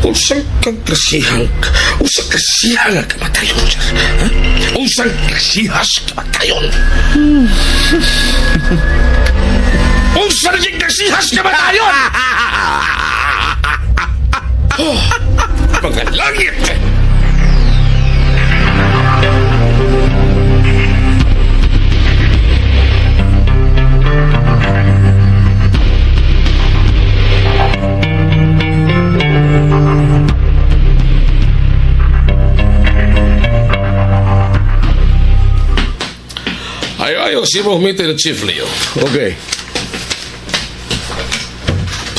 Usang kasihang kamatayon siya. Usang kasihas kamatayon. Usang kasihas kamatayon. Mga langit. Ayo, si mo meeting ng Chief Leo. Okay.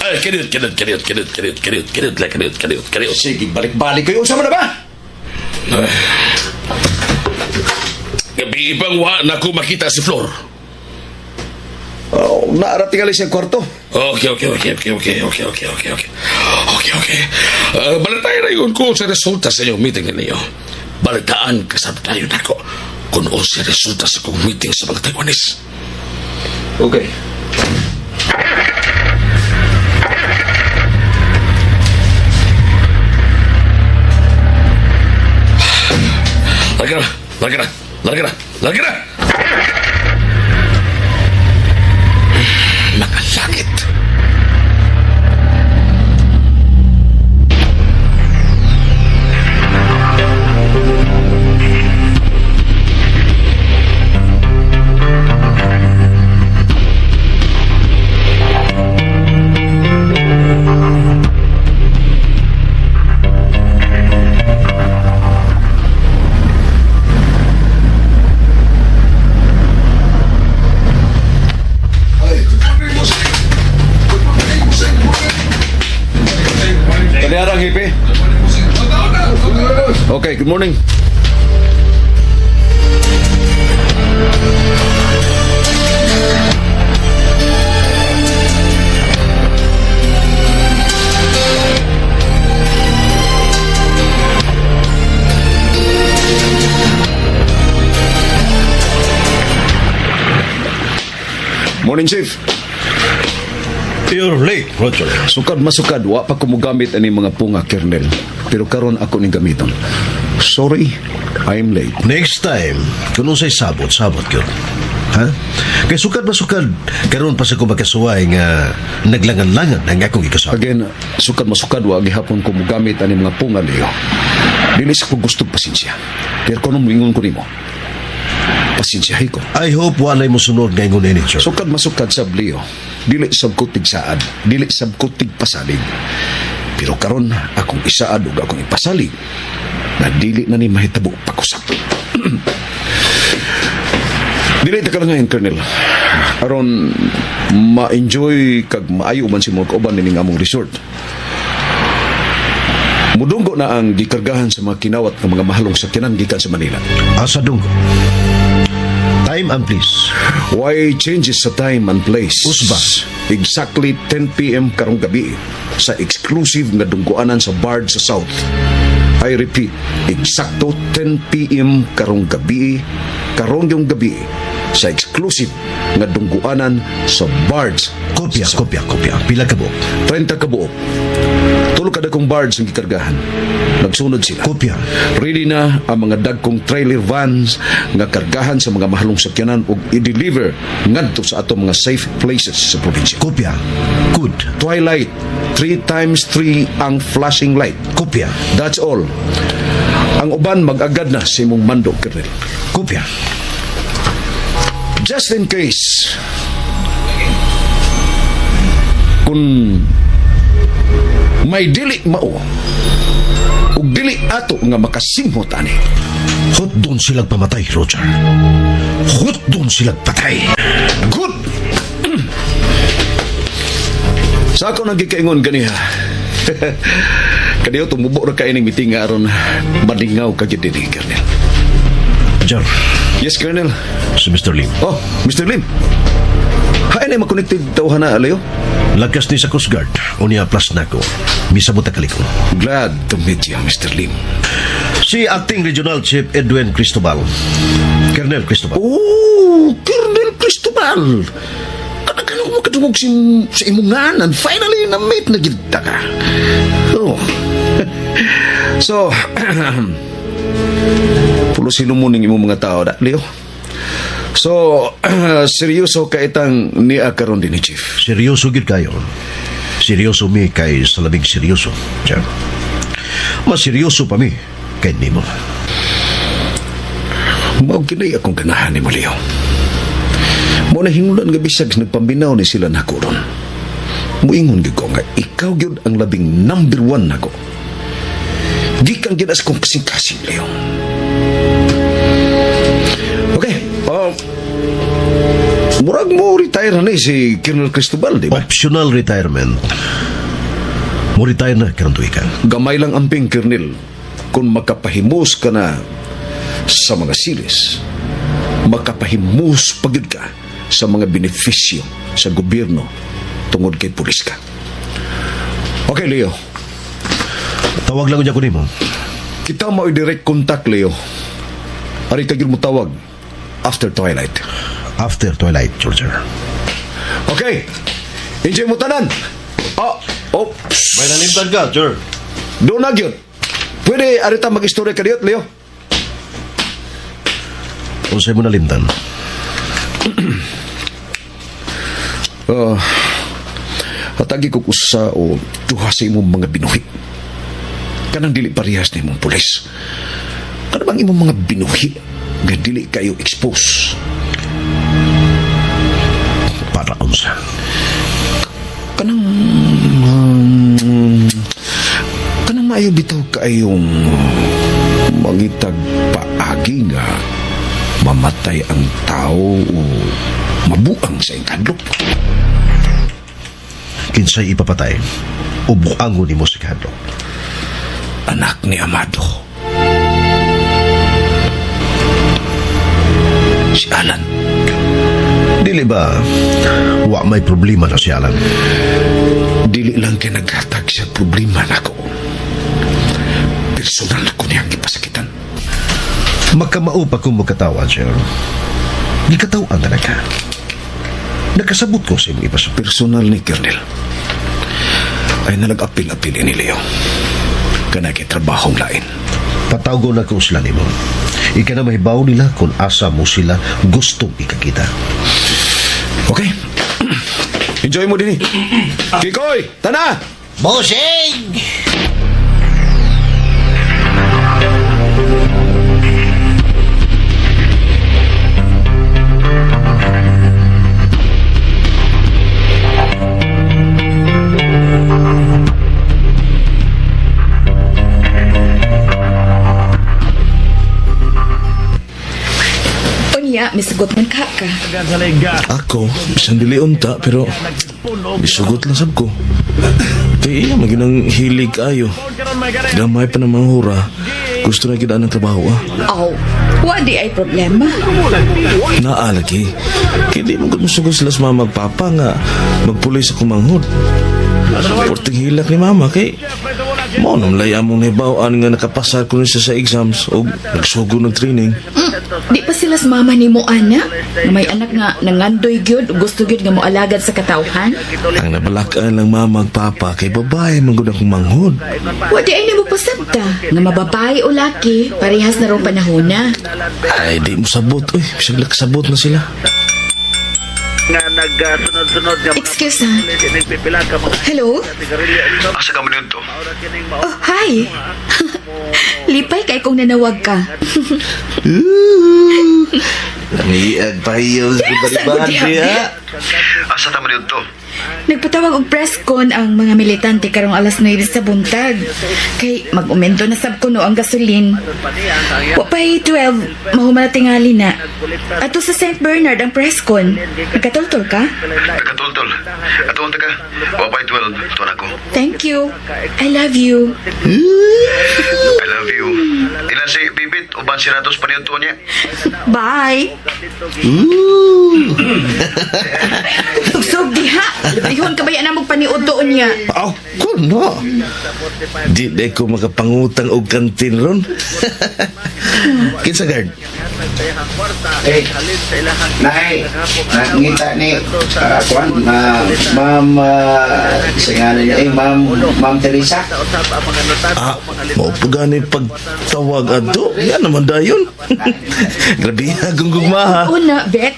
Ay, kinit. Sige, balik-balik kayo. Sama na ba? Gabi ibang na ko makita si Flor. Oh, naarating alis yung kwarto. Okay. Balitayan na yun ko sa resulta sa inyong meeting ninyo. Balitaan kasabtayon ako kung o sa resulta sa kong meeting sa mga Taiwanese. Okay. Lagi na. Mga langit. Kaniarang hipi. Okay, good morning. Morning, Chief. You're late, Roger. Sukad masukad, wa pa ko mo gamit ani mga punga, Colonel. Pero karon ako ning gamiton. Sorry, I'm late. Next time, kung unsay sabot yun. Ha? Kay sukad masukad, karon pa sa ko magkasuway nga naglangan-langan ang akong ikasabot. Again, sukad masukad, wa gihapon ko mo gamit ani mga punga, Leo. Dili sa ko gusto pasensya. Pero kung moingon ko nimo, pasensyahay ko. I hope walay mo sunod ngayon ni sir. Sukad masukad sab, Leo. Dili sab ko tigsaad, dili sab ko tigpasalig. Pero karon akong isaad ug akong ipasalig na dili na ni mahitabo pakusap. Dili ta ka ngayon, Colonel. Aron ma-enjoy kag maayo man si mga kauban nining among resort. Mudunggo na ang gikargahan sa mga kinawat ng mga mahalong sakyanan gikan sa Manila. Asa dunggo. Time and place. Why changes sa time and place? Usba. Exactly 10 p.m. karong gabi sa exclusive nga dungguanan sa Bard sa South. I repeat, eksakto 10 p.m. karong gabi, karong yung gabi sa exclusive nga dungguanan sa Bards. Kopya. Pila ka buok. 30 ka buok. Tulo kada kong Bards ang gikargahan. Nagsunod sila. Kopya. Ready na ang mga dagkong trailer vans nga kargahan sa mga mahalong sakyanan ug i-deliver ngadto sa atong mga safe places sa probinsya. Kopya. Good. Twilight, 3x3 ang flashing light. Kopya. That's all. Ang uban mag-agad na sa imong mando, Colonel. Kopya. Just in case, kung may dili mao ug dili ato nga makasimhot ani, Hot doon silang pamatay, Roger. Hot doon silang patay. good. Sa ako nang gikaingon ganiha. Kadiyo tumubo ra ka ining meeting nga aron madingaw ka gyud dinhi, Colonel. Jar, Yes, Colonel. si Mr. Lim. Oh, Mr. Lim. Hain ay makonected tawhan na, Alayo. Lakas ni sa Coast Guard. Unya plus na ko. Misabot ang kaliko. Glad to meet you, Mr. Lim. Si Acting Regional Chief Edwin Cristobal. Colonel Cristobal. Oh, Colonel Cristobal. Kanang mo kadungog sa imunganan. Finally, na-meet na gilta ka. Oh. So, pulo sinumun ng imong mga tao, da, Leo. So, seryoso ka itang niya karon din ni Chief. Seryoso gid kayo. Seryoso mi kay sa labing seryoso. Jar. Mas seryoso pa mi kay nimo. Mao kinay akong ganahan ni mo, Leo. Mo na hingulan nga bisag nagpambinaw ni sila nako ron. Muingon gyud ko nga ikaw gyud ang labing number 1 nako. Gikan gyud as kong kasing-kasing, Leo. Okay. Murag mo retire na ni si Colonel Cristobal, di ba? Optional retirement. Mo retire na karong tuig ka. Gamay lang amping, Colonel, kung makapahimus ka na sa mga series, makapahimus pagid ka sa mga benepisyo sa gobyerno tungod kay pulis ka. Okay, Leo. Tawag lang ko nimo. Kita mo i-direct contact, Leo. Ari ka gyud mo tawag after twilight. After twilight, Georgia. Okay. Enjoy mo tanan. Oh. May nalimtan ka, sir. Doon na gyud. Pwede arita mag-istorya ka diyot, Leo. Kung sa'yo mo nalimtan. Hatagi ko kusa o duha sa imong mga binuhi. Kanang dili parehas ni imong pulis. Ano bang imong mga binuhi nga dili kayo expose? Para unsa. Kanang maayo bitaw kaayong mangitag paagi nga mamatay ang tao o mabuang sa ikadlok. Kinsay ipapatay. Ubuangon ni mo si Kadlok. Anak ni Amado. Si Alan. Dili ba wa may problema na si Alan? Dili lang kay naghatag sa problema nako. Personal ko niyang gipasakitan. Magkamao pa kung magkatawan, sir. Gikatawan talaga. nakasabot ko sa imong ipasok. Personal ni Colonel ay nalag-apil-apil ni Leo. Kana kay trabahong lain. Patawgo na ko sila nimo. Ika na mahibaw nila kung asa mo sila gustong ikakita. Okay. Enjoy mo din eh. Kikoy! Tana! Bosing! Unya, misugot man ka. Ako, isang dili unta, pero isugot lang sab ko. Kaya iya, maginang hilig kayo. Gamay pa ng mga hura. Gusto na kita ng trabaho, ah. Oh, wadi ay problema. Naalagi. Kaya di mo gusto sila sa mga magpapa nga magpuloy sa kumanghod. Porting hilak ni mama, kay mo nung laya mong nabawaan nga nakapasar ko na siya sa exams o nagsugo ng training. Di pa sila sa mama ni mo, ana? May anak nga nangandoy gyud, gusto gyud nga mo alagad sa katawhan? Ang nabalakaan lang mama magpapa kay babae manggod akong manghod. Wadi ay ni mo pasabta. Nga mababae o laki, parehas na rong panahona. Ay, di mo sabot. Uy, bisag lakasabot na sila. Nga nagsunod-sunod nga Excuse ha. Hello? Asa ka man yun to? Oh, hi. Lipay kay kung nanawag ka. Nangiag pa iyo sa Sagot diha. Asa ta man yun to? Nagpatawag og press con ang mga militante karong alas 9 sa buntag. Kay mag-umento na sab kuno ang gasolin. Wa pa'y 12, mahumala tingali na. Ato sa St. Bernard ang press con. Nagkatultol ka? Nagkatultol. Atuon ta ka. Wapay 12. Tuwan ako. Thank you. I love you. I love you. Ila si Bibit. Uban si Ratos pa niyo tuon niya. Bye. Tugsog diha. Ihon ka ba yan na magpaniod doon niya? Ako no. Di ko makapangutang og kantin ron. Kinsa guard? Nay, ngita ni kuan ma'am singalan niya ma'am Teresa. Mo po gani pagtawag ato. Yan naman dayon. Grabe hagong gugma ha. Una, Bet.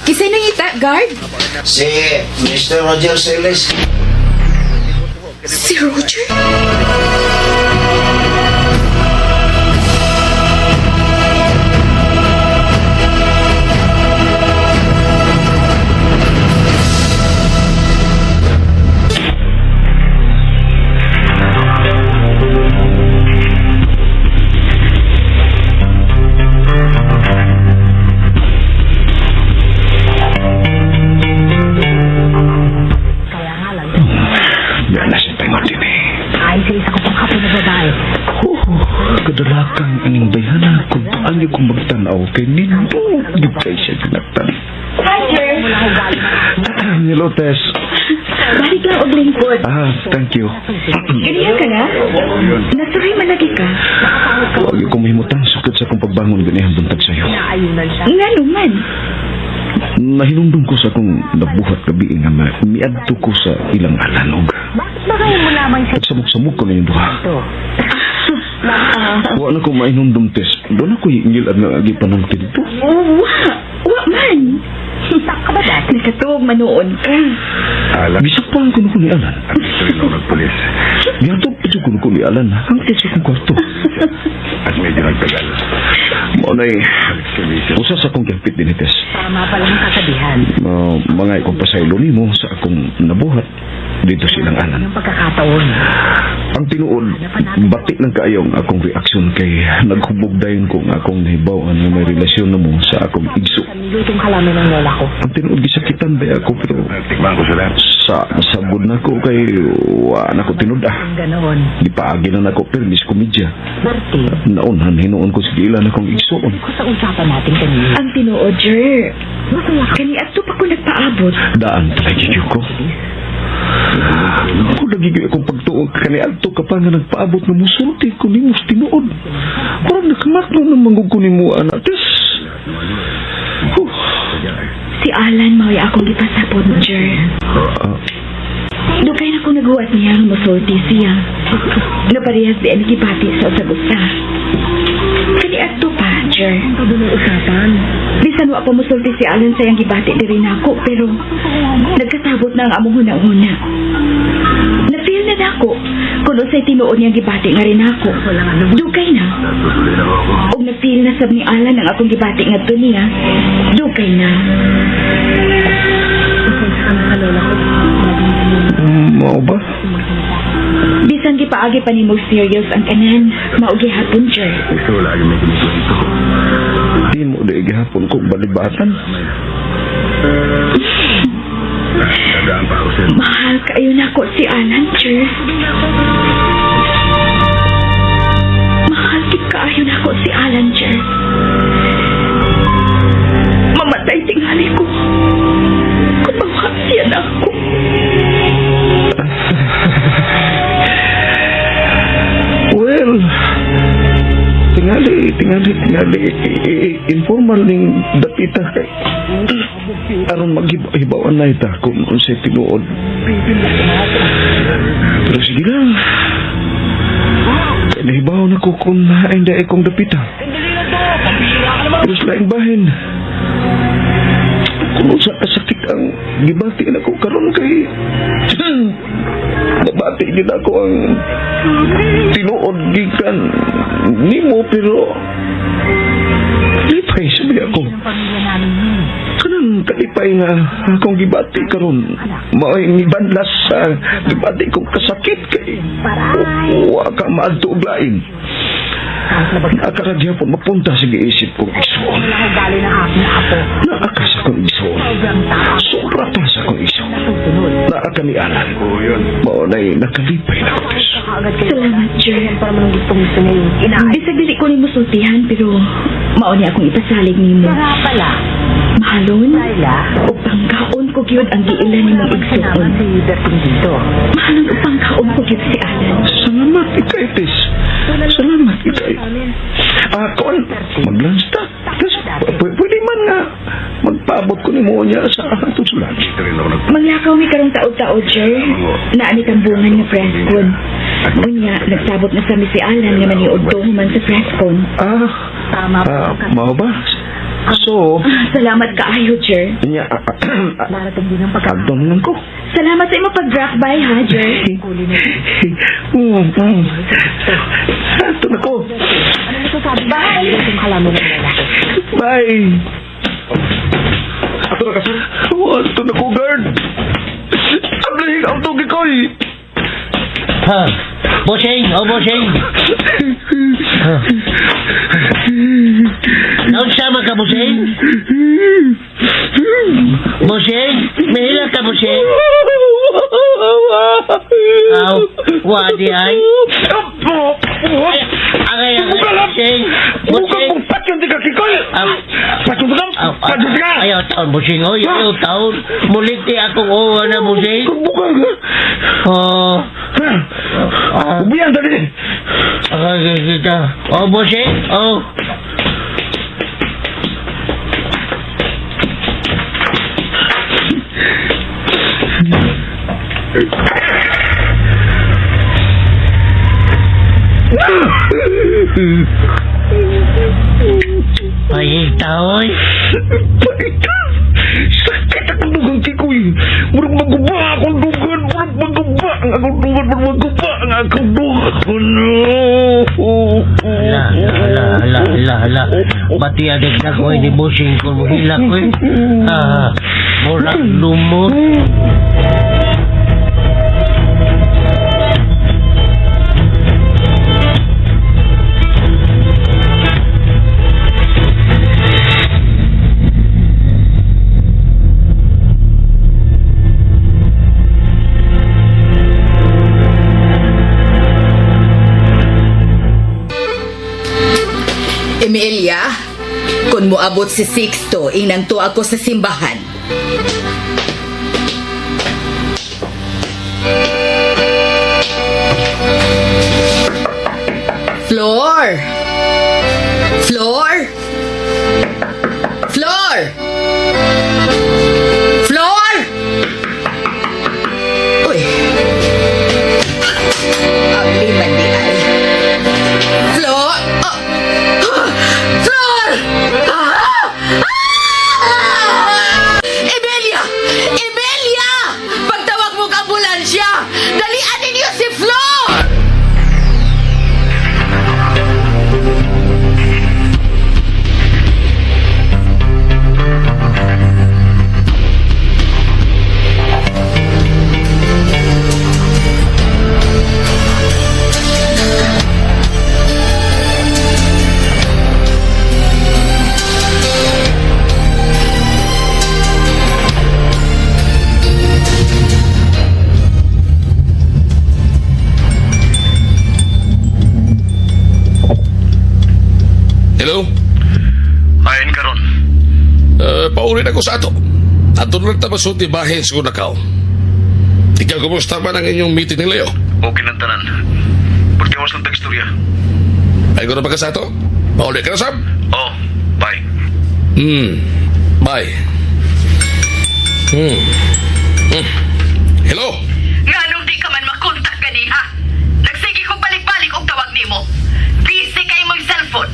Kisay nangita, guard? Si Mr. Roger Celes. Si Roger? Kadalakang aning bayhana kung paano kong magtanaw kay Nindo. Di kayo siya ginagtan. Hi, sir. Hello, Tess. Balik lang og lingkod. Thank you. Ganihan ka na? Nasuray man lagi ka? Huwag yung kumahimutang sukit sa kong pagbangon ganihang buntag sa'yo. Nga naman. Nahinumdum ko sa akong nabuhat gabi nga miadto ko sa ilang alanog. At samok-samok ko na yung duha. Wa na ko mainumdum, Tess. Doon ako hingil at nagipanong dito. Wa man. Nakatuog manoon ka. Bisapang ko na ko ni Alan. Giyatog ito ko na ko ni Alan. Ang tesa kong kwarto. At medyo nagtagal. Maunay, usa sa akong gilpit din, Tess. Tama pa lang ang kasabihan. Mga ikong pasaylo ni mo sa akong nabuhat dito silang Alan. Yung pagkakataon. Ang tinuod, batik ng kaayong akong reaksyon kay naghubog dayon kong akong nahibawan na may relasyon na mo sa akong igso. Lutong halaman ng lola ko. Ang tinuod, gisakitan ba ako pero sa sabod na ko kay na ko tinud Ganoon. Di paagi na ako permis komedya. Martin. Naunhan, hinuon ko sige ilan akong igsoon. Ko sa usapan natin kanina. Ang tinuod, Jer. Masaya ka. Kani ato pa ko nagpaabot. Daan palagi ko. Ako nagiging akong pagtuog kani alto ka pa nga nagpaabot na musulti ko ni mos tinuod. Parang nakamaklo na manggug ko ni mo, anak. Si Alan mao'y akong ipasapod, Jer. Dugay na kong naghuwat niya ang masulti siya. Naparehas di ang gibati sa usag-usa. Kani ato pa, Jer. Bisan wa pa musulti si Alan sa iyang gibati diri nako, pero nagkasabot na ang among huna-huna. Na-feel na nako kung unsay tinuod niyang gibati nga rin ako. Dugay na. Og na-feel na sab ni Alan ang akong gibati nga to niya. Dugay na. Mao ba? Bisan gipaagi pa ni mo serious ang kanan, maugi hapon, Jer. Di mo di gihapon ko balibatan. Mahal kayo na ko si Alan, Jer. Mahal kit kaayo na ko si Alan, Jer. Mamatay tingali ko. Kumawa siya na ako. Well, tingali informal ning dapita kay aron maghibaw-hibawan na ita kung unsay tinuod. Pero sige lang. Kaya nahibaw na ko kung nainda akong dapita. Pero sa laing bahin, kung sa kasakit ang gibati na ko karon kay nabati din ako ang tinuod gikan nimo, pero lipay sabi ako kanang kalipay nga akong gibati karon mao'y nibanlas sa gibati kong kasakit kay wa ka maadto og lain. Nakaragya po mapunta sa giisip kong isuon. Naakas akong isuon. Sobra pa sa akong isuon. Naaka ni Alan. Maunay nakalipay na ko. Salamat, Jer. Bisag dili ko ni mo sultihan, pero mauni akong ipasalig ni mo. Mahalon, o pangkaon ko gyud ang giila ni mong igsuon. Mahalon o pangkaon ko gyud si Alan. Salamat ikay, Tis. Salamat ikay. Kon, mag-lunch ta. Pwede man nga magpaabot ko ni mo niya sa atong sulat. Maglakaw mi karong taod-taod, Jer. Naani tambungan nga Frescon. Unya, nagsabot na sa mi si Alan nga maniud man sa Frescon. Mao ba? So, salamat kaayo, Jer. Nya, agdon lang ko. Salamat sa imo pag-drop by, ha, Jer. Ito na ko. Bye! Bye! Ato na ka, sir? Ato na ko, guard. Ablahin ang tugi ko, eh. Ha? Bossing! Oh, bossing! Naunsama ka, bossing? Bossing? Mahila ka, bossing? Aw, wadi ay? Agay, bossing! Bossing! Patyon di ka, Kikoy! Patyon di ka! Patyon di ka! Ayaw taon, bossing. Oh, ayaw taon. Mulit di akong owa na, bossing. Buka ka! Oh. Ubiyan tadi. Okay, kita. Oh, bossing. Oh. Pahig taoy. Sakit akong dugang, Kikoy. Murag maguba akong dugan. Murag maguba ang akong dugan. Murag maguba ang akong dugan. Hala. Pati adik na ko, di bossing ko. Hila ko eh. Murag lumot. Emilia, kung moabot si Sixto, inanto ako sa simbahan. Floor! Floor! Floor! Hello? Ayon karon. Paulit ako sa ato. Ato lang tabasunti bahin sa kunakaw. Ikaw, kumusta man ang inyong meeting ni Leo? Okay ng tanan. Pagtiwas ng tagistorya. Ay ko na ba ka sa ato? Paulit ka na, Sam? Oh, bye. Bye. Hello? Nga nung di ka man makontak ganiha. Nagsige kong balik-balik og tawag nimo. Busy kay mong cellphone.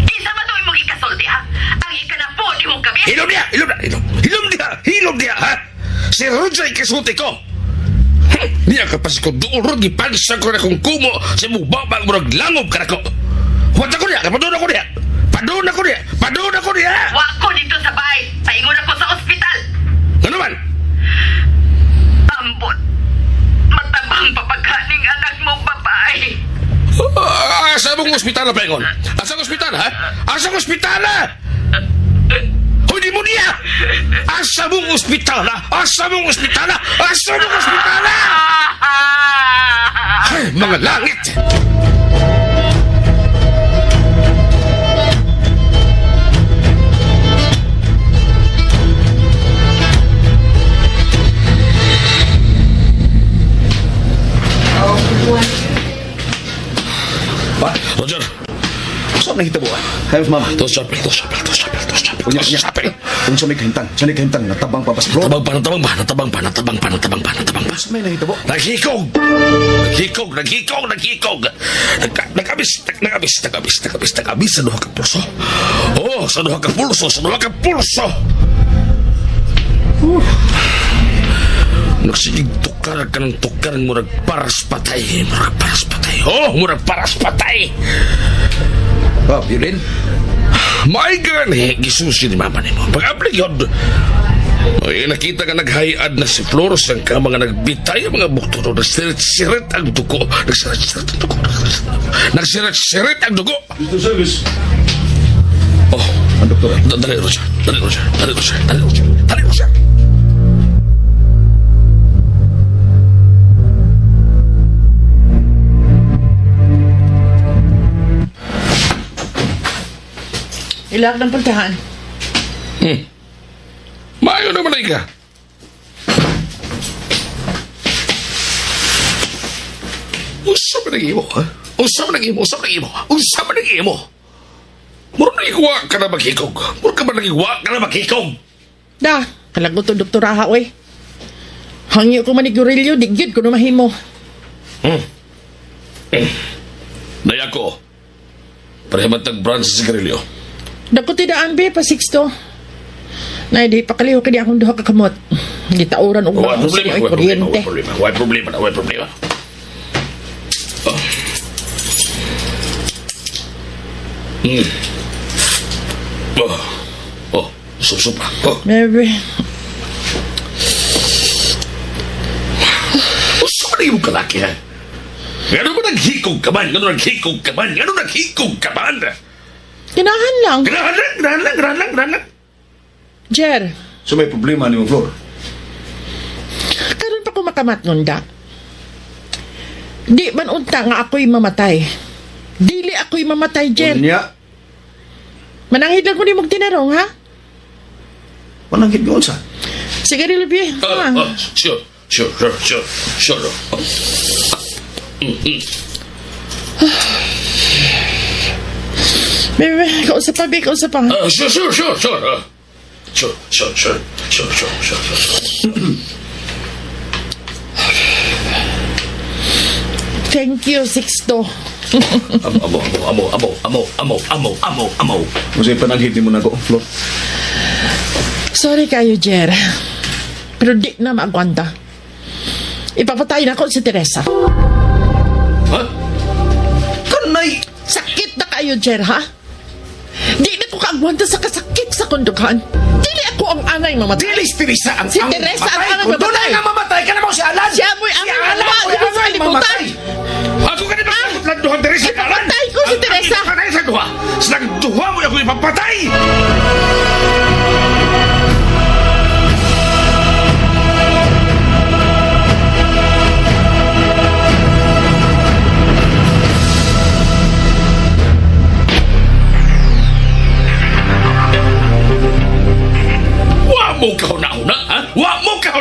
Isa man doon mong ikasulti ha? Ang ikanapo di mong gabi. Hilom diya, ha? Si Roger ikasulti ko. Niya kapag ko doon gipansa ko na kung kumo sa mong babang murag langob ka na ko. Huwag ako niya, padun ako niya. Wa ko dito sa bahay. Paingon ako sa ospital. Ano man? Ambot. Matabang papagkaning anak mong babae. Asa mong ospital na paingon? Asang ospital, ha? Asang ospital, ha? Hindi mo niya! Asa mong ospital, ha? Ay, mga langit! Pa? Roger, Saan na hitabo? Hayos, mama. to shopping. Unya. Kung sa may kahimtang, natabang pa ba si bro? Natabang pa. Saan may nahitabo? Naghikog! Nagabis sa duha ka pulso. Oh, sa duha ka pulso. Nagsigig tukar ka ng murag paras patay. Oh, murag paras patay. Oh, yun din. My God, gisusi ni mama ni mo. Pag-aplik yun. Oy, nakita ka naghayad na si Flores ang ka mga nagbitay ang mga bukto. Nagsirit ang dugo. Nagsirit ang dugo. Mr. Service. Oh, Ang doktor. dali, Roger. Ilak ng puntahan. Maayo naman ay ka. Unsa man nag-imo, ha? Unsa man nag-imo? Muro nag-iwa ka na maghikog. Da, kalagot to doktoraha, oy. Hangyo ko manigurilyo, digyod ko na mahimo. Daya ko. Parehaman tag-brand sa sigarilyo. Dako tidaan be pa 6 Nay di pakaliw kini akong duha ka kamot. Gitauran og Why baos problema? ay kuryente. Why problema? Oh, susupa. Oh, Maybe. usa man yung kalaki, ha? Gano'n ba naghikog ka man? Ginahan lang. Ganahan lang. Jer, So may problema ni mo, Flor. karon pa ko makamat nunda. Di man unta nga ako'y mamatay. Dili ako'y mamatay, Jer. Unya. Mananghid lang ko ni mong tinarong, ha? Mananghid mo unsa? Sige, Rilby. Sure. Bebe, kausap pa. Sure. Thank you, Sixto. Amo. Kasi pananghid ni mo na ko, Flor. Sorry kayo, Jer. Pero di na maagwanta. Ipapatay na ako si Teresa. Ha? Kanay! Sakit na kayo, Jer, ha? Di na ko kaagwanta sa kasakit sa kundukan. Dili ako ang anay mamatay. Dilis Teresa ang Si Teresa ang anay Kung doon mamatay. nga mamatay ka na mo si Alan! Siya mo'y anay mamatay. Di ko sa libutan. Ako ka na masakot lang duha, Teresa. Ipapatay ko si Teresa. Ipapatay sa duha. Sa duha mo ako ipapatay.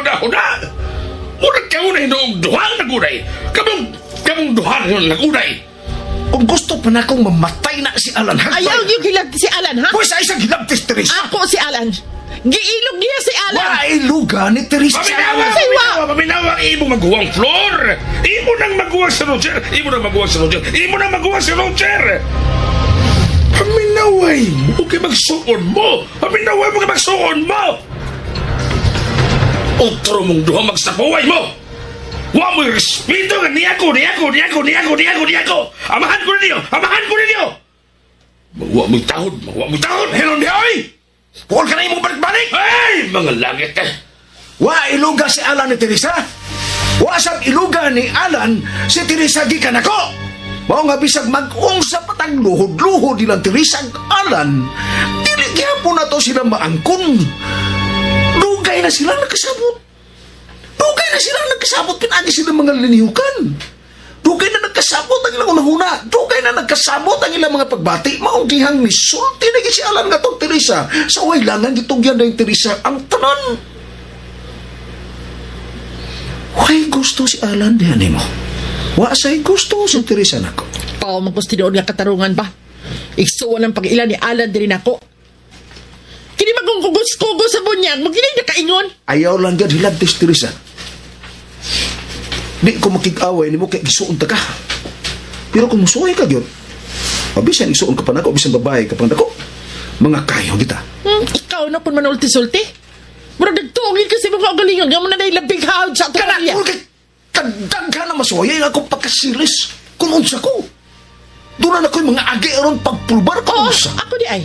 huda. Murag ka unay noong duhang nagunay. Kamong duhang yung nagunay. Kung gusto pa na akong mamatay na si Alan Hagbay. Ayaw yung hilabti si Alan, ha? Pues sa isang hilabtis, Teresa. Ako si Alan. Giilog niya si Alan. Wailuga ni Teresa. Paminawa, imo maguwang Flor. Imo nang maguwang si Roger. Imo nang maguwang si Roger. Paminaway mo kay magsuon mo. Otro mong duha magsapaway mo. Wa mo'y respeto nga niyako. Amahan ko ninyo. Wa mo'y tahod. Heron di ay. Huwag ka na imong balik-balik. Ay, mga langit eh. Wa iluga si Alan ni Teresa. Wa sab iluga ni Alan si Teresa gikan ako. Mao nga bisag mag-unsa patang luhod-luhod ilang Teresa ug Alan. Dili gyapon na to sila maangkon. Dugay na sila nagkasabot pinagi sila mga linihukan. Dugay na nagkasabot ang ilang unahuna. Dugay na nagkasabot ang ilang mga pagbati. Maong dihang misulti na si Alan nga tong Teresa. Sa wailangan gitugyan na yung Teresa ang tanan. Why gusto si Alan diyan mo? Wa say gusto si Teresa nako. Pao magpustinoon nga katarungan ba? Igsuon ang pag-ilan ni Alan din ako. Kini magungkugos-kugos sa bunyag, magiging nakaingon. Ayaw lang yan hilabtis, Teresa. Di ko makikaway ni mo kay isuon ta ka. Pero kung musuhay ka yun, mabisan isuon ka pa na ako, bisan babae ka pa na ako. Mga kayo kita. Ikaw na kung manulti-sulti. Murag nagtungin kasi mga galingon, nga mo na nailabing hawad sa ato niya. Kadag ka na masuhay, ako pagkasilis. Kung unsa ko. Doon na ako'y mga agi aron pagpulbar ko. Ako di ay,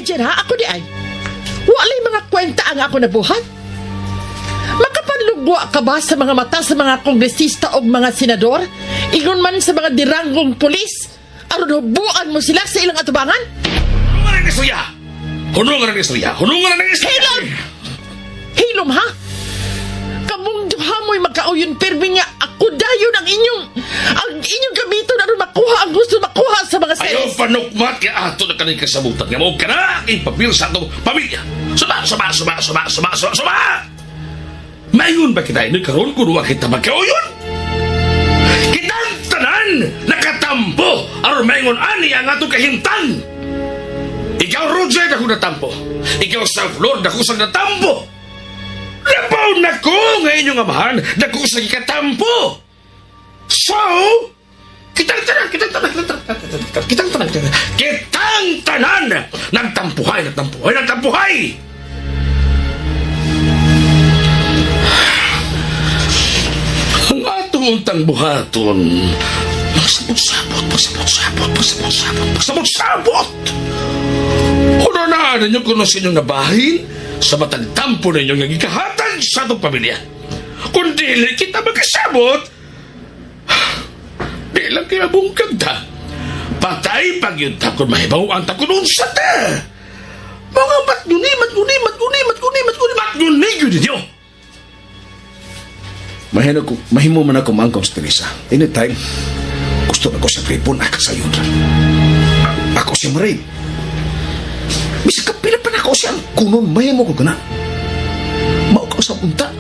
Jen, ha? Ako di ay. Walay mga kwenta ang ako nabuhat. Makapanlugwa ka ba sa mga mata sa mga kongresista o mga senador? Ingon man sa mga diranggong pulis? Aron hubuan mo sila sa ilang atubangan? Hunungan ng istorya! Hilom, ha? Kamong duha mo'y magkauyon pirmi nga ako dayon ang inyong gamiton aron makuha ang gusto makuha sa mga seres. Ayaw panukmat ka ato na kanil kasabutan nga mo ka na ipapil sa atong pamilya. Suma! Mayon ba kita karon kung huwag kita magkauyon? Kitang tanan nakatampo aron mayon ani ang atong kahintan. Ikaw, Roger, dako natampo. Ikaw, sa Flor, dako sa natampo. Labaw na ko nga inyong amahan, dako sa ikatampo. So, kitang tanan, nagtampuhay. Ang atong untang buhaton, pagsabot. Unanaan ninyo kung sa inyong nabahin sa matang tampo ninyo nga gikahatan sa itong pamilya. Kung dili kita magkasabot, di lang kaya bungkag ta. Patay pag yun ta kung mahibaw ang takunun sa ta. Mga matguni yun ninyo. Mahimo man ako maangkong sa Teresa. Anytime, gusto na ko sa kripon, akasayon ra. Ako siya maray. Bisa kapila pa na ako siyang kunon, mahimo ko gana. Mao ka sa punta.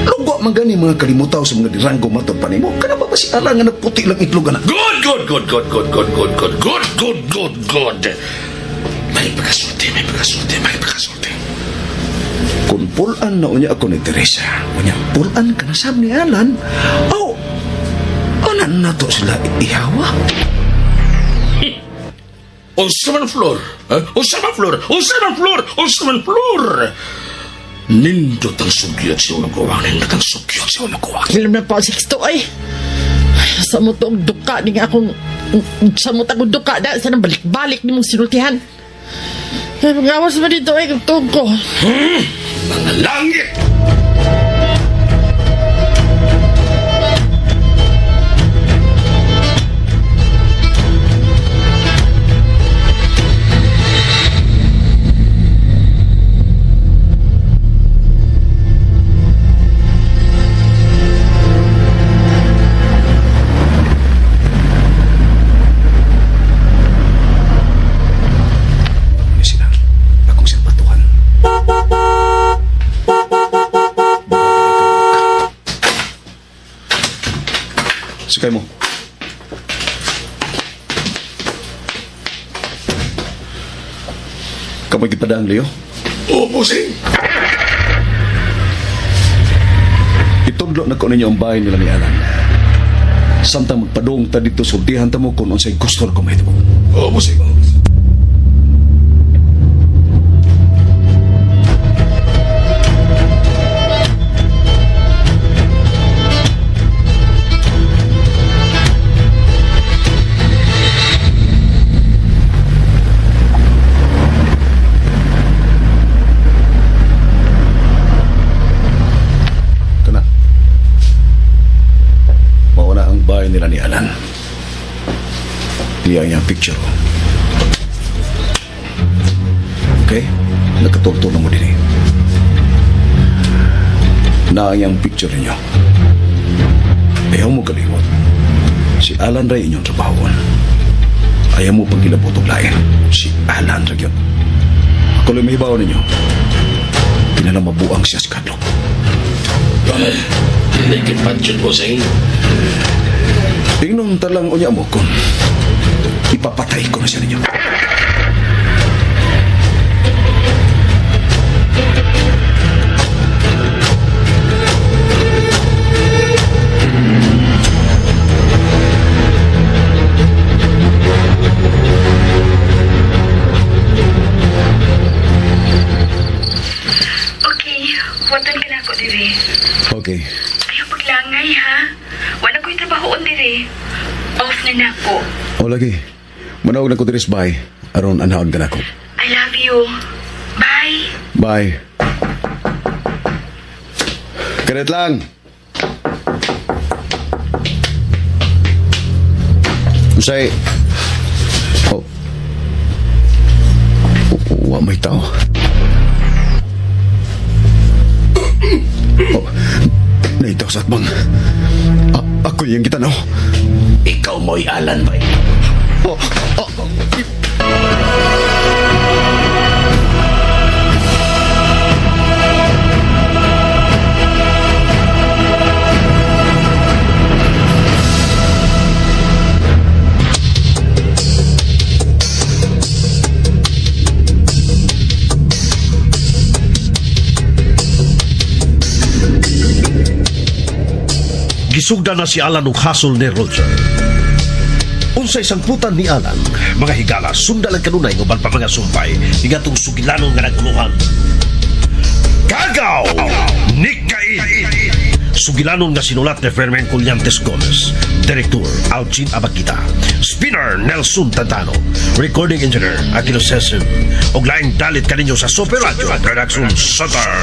Lugo man gani mga kalimutaw sa mga diranggo matod pa nimo. Kana ba si Alan nga nagputi lang itlog na? Good. May pagkasulti. Kung pulan na unya ako ni Teresa, unya pulan ka na sab ni Alan, anan na to sila ihawa? Unsa man Flor? Nindot ang sugyot siya magawa. Alam na po, Sixto, ay. Sa mo to ang duka, di nga akong, sa mo tagong duka, sa nang balik-balik ni mong sinultihan. Ay, mag-awas ba dito, ay, kagtog ko. Mga langit! Sakay mo. Kamay gipadang, Leo. Oo, bossing. Itudlo na ko ninyo ang bahay nila ni Alan. Samtang magpadong ta dito, sultihan ta mo kung unsay gusto na kumahit mo. Oo, bossing. Kana. Mauna ang bahay nila ni Alan. Diyan yung picture. Okay? Nakatulto na mo din eh. Na yung picture ninyo. Ayaw mo kalimot. Si Alan Ray inyong trabahon. Ayaw mo pang kilabotog lain. Si Alan Ray yun. Ako lang may hibaw ninyo. Pinalamabuang siya si Kadlok. Hindi kitpanchon, bossing. Tingnan talang unya mo kung ipapatay ko na siya ninyo. Okay, watan ka na ako, dire. Okay. Ayaw paglangay, ha? Wala ko'y trabahoon, dire. Off na na ako. O lagi. Manawag na ko diris bahay. Aron anhaon ka na ko. I love you. Bye. Bye. Karet lang. Usay. Oh. Wa may tao. Oh. Naitaw sa atbang. Ako yung gitanaw. Ikaw mo'y Alan ba? Oh. Gisugda na si Alan ug hasol ni Roger. Unsay sangputan ni Alan, mga higala sunda lang kanunay ng uban pa mga sumpay higatong sugilanon nga nagkuluhan. Kagaw! Nick Cain! Sugilanon nga sinulat ni Fermin Collantes Gomez, Direktor Alcin Abakita, Spinner Nelson Tantano, Recording Engineer Aquilo Sesim, og laing dalit kaninyo sa Super Radio Production Center.